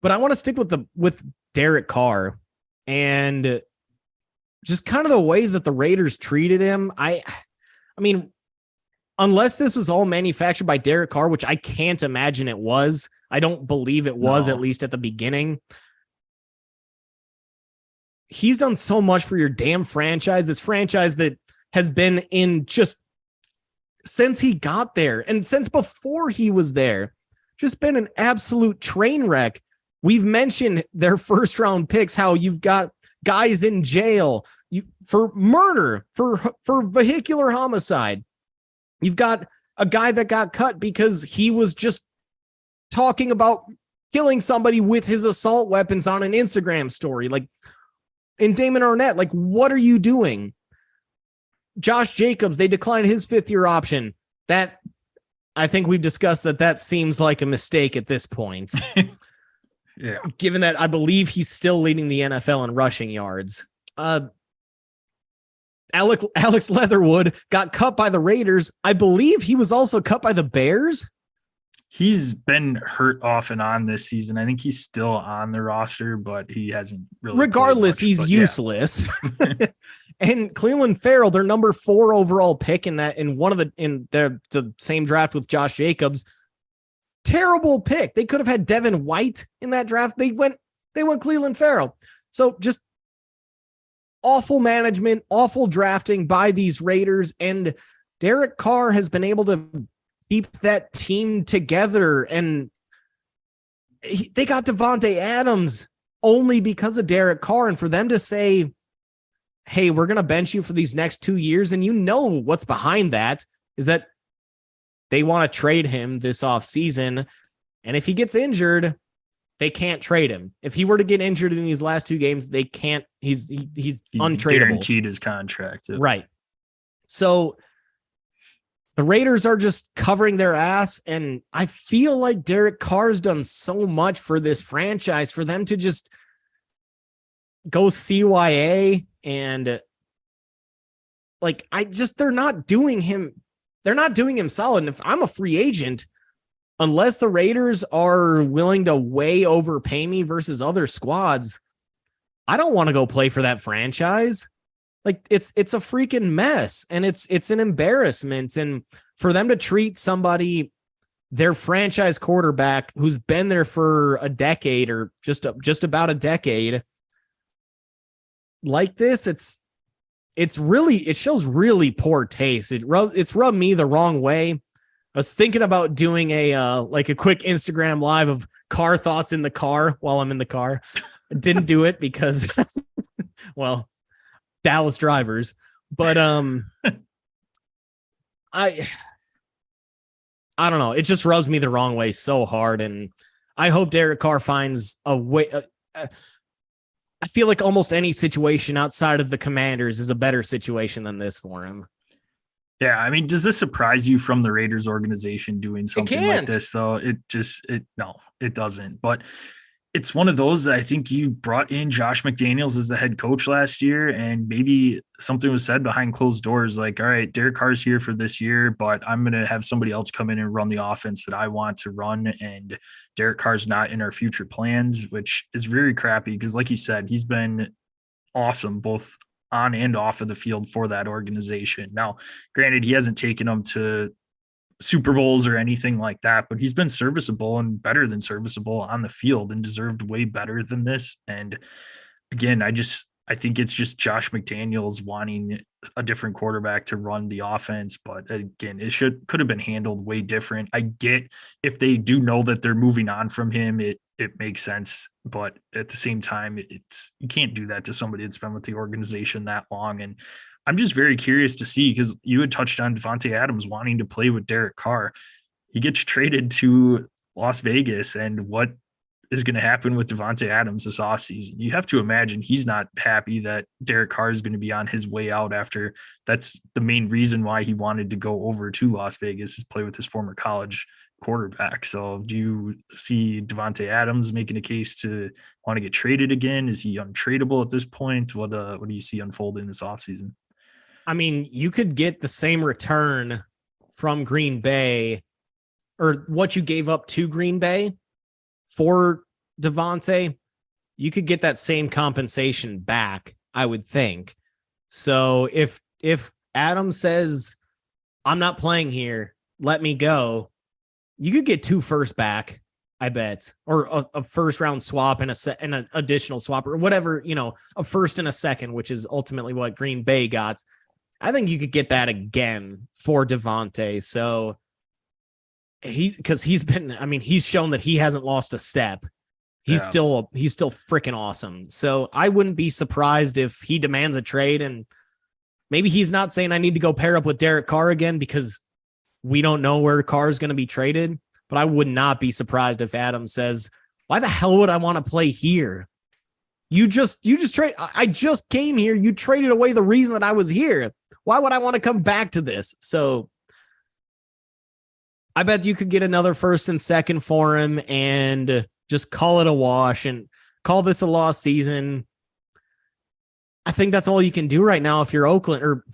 Speaker 2: But I want to stick with Derek Carr and just kind of the way that the Raiders treated him. I mean, unless this was all manufactured by Derek Carr, which I can't imagine it was. I don't believe it was, at least at the beginning. He's done so much for your damn franchise. This franchise that has been in just since he got there and since before he was there, just been an absolute train wreck. We've mentioned their first round picks, how you've got guys in jail for murder, for vehicular homicide. You've got a guy that got cut because he was just talking about killing somebody with his assault weapons on an Instagram story. Like, in Damon Arnett, like, what are you doing? Josh Jacobs, they declined his 5th-year option. That, I think we've discussed that seems like a mistake at this point.
Speaker 1: Yeah.
Speaker 2: Given that I believe he's still leading the NFL in rushing yards. Alex Leatherwood got cut by the Raiders. I believe he was also cut by the Bears.
Speaker 1: He's been hurt off and on this season. I think he's still on the roster, but he hasn't really.
Speaker 2: Regardless, he's useless. Yeah. And Cleveland Farrell, their number 4 overall pick in the same draft with Josh Jacobs. Terrible pick. They could have had Devin White in that draft. They went Cleveland Farrell. So just awful management, awful drafting by these Raiders. And Derek Carr has been able to keep that team together. And they got Devontae Adams only because of Derek Carr. And for them to say, hey, we're going to bench you for these next 2 years. And you know what's behind that is that they want to trade him this offseason. And if he gets injured, they can't trade him. If he were to get injured in these last 2 games, they can't. He's untradeable.
Speaker 1: Guaranteed his contract.
Speaker 2: Right. So the Raiders are just covering their ass. And I feel like Derek Carr's done so much for this franchise for them to just go CYA and like, they're not doing him solid. And if I'm a free agent, unless the Raiders are willing to way overpay me versus other squads, I don't want to go play for that franchise. Like it's a freaking mess and it's an embarrassment. And for them to treat somebody, their franchise quarterback who's been there for a decade or just about a decade like this, it shows really poor taste. It's rubbed me the wrong way. I was thinking about doing a quick Instagram live of car thoughts in the car while I'm in the car. I didn't do it because, well, Dallas drivers. But I don't know. It just rubs me the wrong way so hard, and I hope Derek Carr finds a way. I feel like almost any situation outside of the Commanders is a better situation than this for him.
Speaker 1: Yeah, I mean, does this surprise you from the Raiders organization doing
Speaker 2: It
Speaker 1: something like
Speaker 2: can't.
Speaker 1: this though? No, it doesn't. But it's one of those that I think you brought in Josh McDaniels as the head coach last year, and maybe something was said behind closed doors like, all right, Derek Carr's here for this year, but I'm going to have somebody else come in and run the offense that I want to run. And Derek Carr's not in our future plans, which is very crappy because, like you said, he's been awesome both on and off of the field for that organization. Now, granted, he hasn't taken them to Super Bowls or anything like that, but he's been serviceable and better than serviceable on the field and deserved way better than this. And again, I think it's just Josh McDaniels wanting a different quarterback to run the offense. But again, could have been handled way different. I get if they do know that they're moving on from him, it makes sense. But at the same time, you can't do that to somebody that's been with the organization that long. And I'm just very curious to see, because you had touched on Devontae Adams wanting to play with Derek Carr. He gets traded to Las Vegas, and what is going to happen with Devontae Adams this offseason? You have to imagine he's not happy that Derek Carr is going to be on his way out after that's the main reason why he wanted to go over to Las Vegas, is play with his former college quarterback. So do you see Devontae Adams making a case to want to get traded again? Is he untradeable at this point? What do you see unfolding this offseason?
Speaker 2: I mean, you could get the same return from Green Bay, or what you gave up to Green Bay for Devontae. You could get that same compensation back, I would think. So if Adams says, I'm not playing here, let me go, you could get 2 firsts back, I bet, or a first round swap and an additional swap, or whatever, a first and a second, which is ultimately what Green Bay got. I think you could get that again for Devontae. So he's shown that he hasn't lost a step. He's still freaking awesome. So I wouldn't be surprised if he demands a trade, and maybe he's not saying I need to go pair up with Derek Carr again, because we don't know where Carr is going to be traded. But I would not be surprised if Adam says, why the hell would I want to play here? You just trade. I just came here. You traded away the reason that I was here. Why would I want to come back to this? So I bet you could get another first and second for him and just call it a wash and call this a lost season. I think that's all you can do right now if you're Oakland, or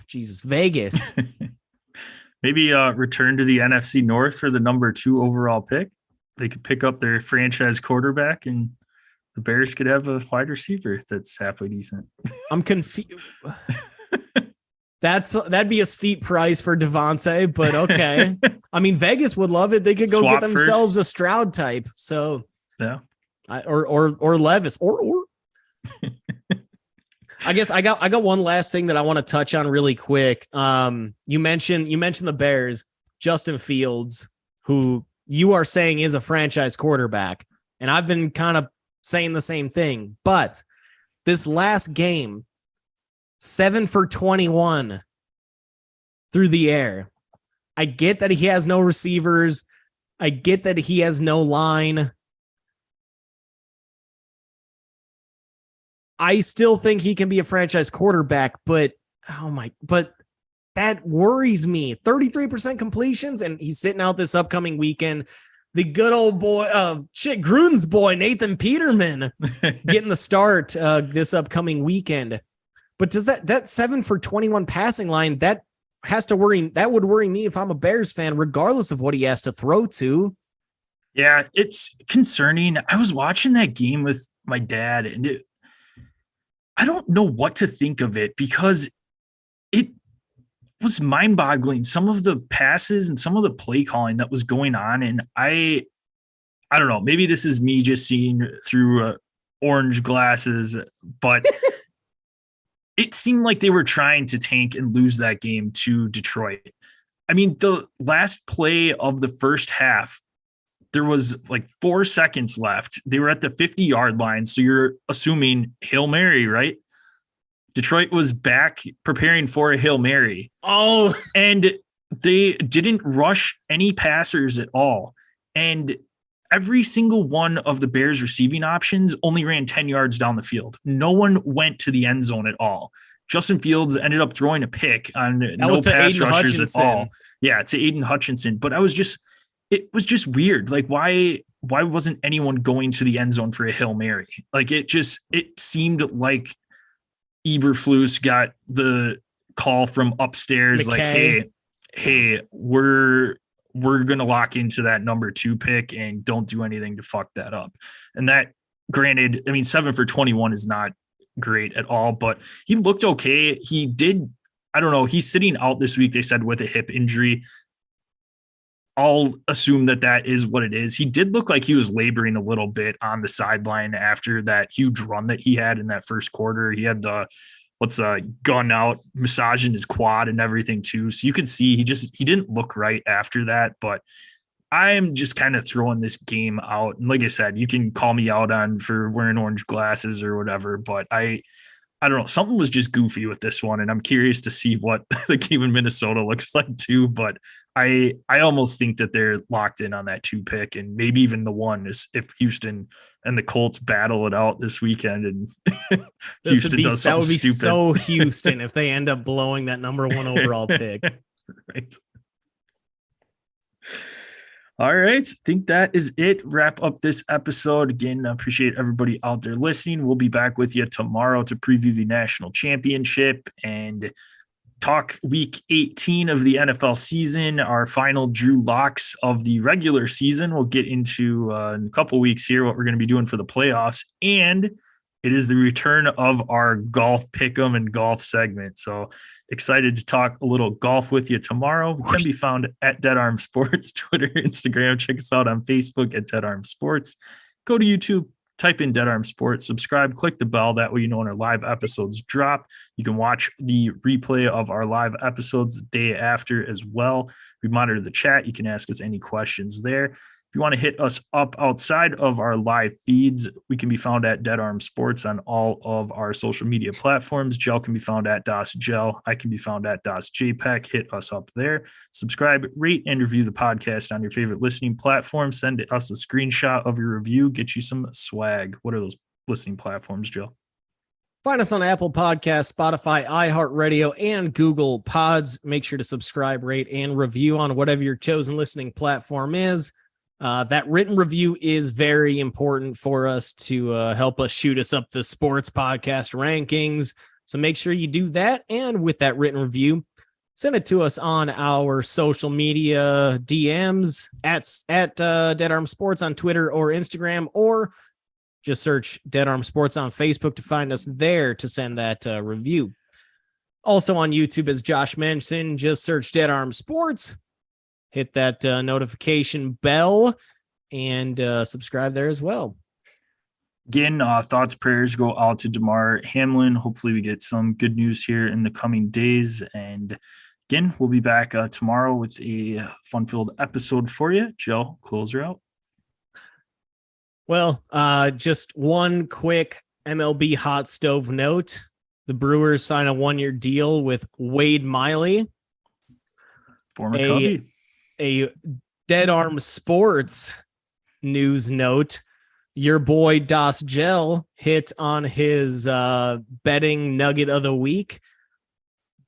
Speaker 2: Vegas.
Speaker 1: Maybe return to the NFC North for the number 2 overall pick. They could pick up their franchise quarterback, and the Bears could have a wide receiver that's halfway decent.
Speaker 2: I'm confused. That'd be a steep price for Devontae, but okay. I mean, Vegas would love it. They could go get themselves a Stroud type. So
Speaker 1: yeah,
Speaker 2: or Levis or. I guess I got one last thing that I want to touch on really quick. You mentioned the Bears, Justin Fields, who you are saying is a franchise quarterback, and I've been kind of saying the same thing. But this last game, 7 for 21 through the air. I get that he has no receivers. I get that he has no line. I still think he can be a franchise quarterback, but that worries me. 33% completions, and he's sitting out this upcoming weekend. The good old boy, Gruden's boy, Nathan Peterman, getting the start this upcoming weekend. But does that 7 for 21 passing line, that would worry me if I'm a Bears fan, regardless of what he has to throw to.
Speaker 1: Yeah, it's concerning. I was watching that game with my dad, and I don't know what to think of it, because it was mind-boggling, some of the passes and some of the play calling that was going on. And I don't know, maybe this is me just seeing through orange glasses, but it seemed like they were trying to tank and lose that game to Detroit. I mean, the last play of the first half, there was like 4 seconds left. They were at the 50-yard line. So you're assuming Hail Mary, right? Detroit was back preparing for a Hail Mary.
Speaker 2: Oh,
Speaker 1: and they didn't rush any passers at all. And every single one of the Bears receiving options only ran 10 yards down the field. No one went to the end zone at all. Justin Fields ended up throwing a pick on
Speaker 2: That
Speaker 1: no
Speaker 2: was to
Speaker 1: pass
Speaker 2: Aiden
Speaker 1: rushers
Speaker 2: Hutchinson.
Speaker 1: at all. Yeah, to Aiden Hutchinson. But it was just weird. Like, why wasn't anyone going to the end zone for a Hail Mary? Like, it seemed like Eberflus got the call from upstairs,
Speaker 2: McKay.
Speaker 1: like, hey, we're gonna lock into that number 2 pick and don't do anything to fuck that up. And that, granted, I mean, 7 for 21 is not great at all, but he looked okay. He did, I don't know, he's sitting out this week, they said, with a hip injury. I'll assume that is what it is. He did look like he was laboring a little bit on the sideline after that huge run that he had in that first quarter. He had the gun out, massaging his quad and everything too. So you could see he didn't look right after that. But I'm just kind of throwing this game out. And like I said, you can call me out for wearing orange glasses or whatever, but I don't know. Something was just goofy with this one, and I'm curious to see what the game in Minnesota looks like too. But I almost think that they're locked in on that 2 pick, and maybe even the 1 is if Houston and the Colts battle it out this weekend, and Houston does something stupid.
Speaker 2: So Houston if they end up blowing that number 1 overall pick.
Speaker 1: Right. All right. I think that is it. Wrap up this episode. Again, I appreciate everybody out there listening. We'll be back with you tomorrow to preview the national championship and talk week 18 of the NFL season, our final Drew locks of the regular season. We'll get into in a couple weeks here what we're going to be doing for the playoffs. And it is the return of our golf pick'em and golf segment. So excited to talk a little golf with you tomorrow. We can be found at Dead Arm Sports, Twitter, Instagram. Check us out on Facebook at Dead Arm Sports. Go to YouTube, type in Dead Arm Sports, subscribe, click the bell. That way you know when our live episodes drop. You can watch the replay of our live episodes the day after as well. We monitor the chat. You can ask us any questions there. If you want to hit us up outside of our live feeds, we can be found at Dead Arm Sports on all of our social media platforms. Gel can be found at Das Gel. I can be found at Das JPEG. Hit us up there. Subscribe, rate, and review the podcast on your favorite listening platform. Send us a screenshot of your review. Get you some swag. What are those listening platforms, Gel?
Speaker 2: Find us on Apple Podcasts, Spotify, iHeartRadio, and Google Pods. Make sure to subscribe, rate, and review on whatever your chosen listening platform is. That written review is very important for us to help us shoot us up the sports podcast rankings. So make sure you do that. And with that written review, send it to us on our social media DMs at Dead Arm Sports on Twitter or Instagram, or just search Dead Arm Sports on Facebook to find us there to send that review. Also on YouTube, as Josh mentioned, just search Dead Arm Sports. Hit that notification bell and subscribe there as well.
Speaker 1: Again, thoughts, prayers go out to Damar Hamlin. Hopefully we get some good news here in the coming days. And again, we'll be back tomorrow with a fun-filled episode for you. Joe, close her out.
Speaker 2: Well, just one quick MLB hot stove note. The Brewers sign a 1-year deal with Wade Miley.
Speaker 1: Former Cubby.
Speaker 2: A Dead Arm Sports news note. Your boy Das Gel hit on his betting nugget of the week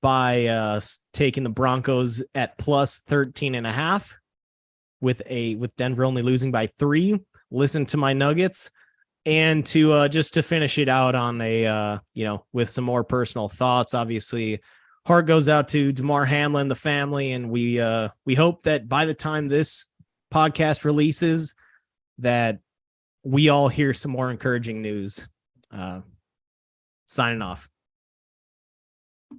Speaker 2: by taking the Broncos at plus 13.5 with Denver only losing by 3. Listen to my nuggets. And to just to finish it out on a with some more personal thoughts, obviously heart goes out to Damar Hamlin, the family, and we hope that by the time this podcast releases, that we all hear some more encouraging news. Signing off.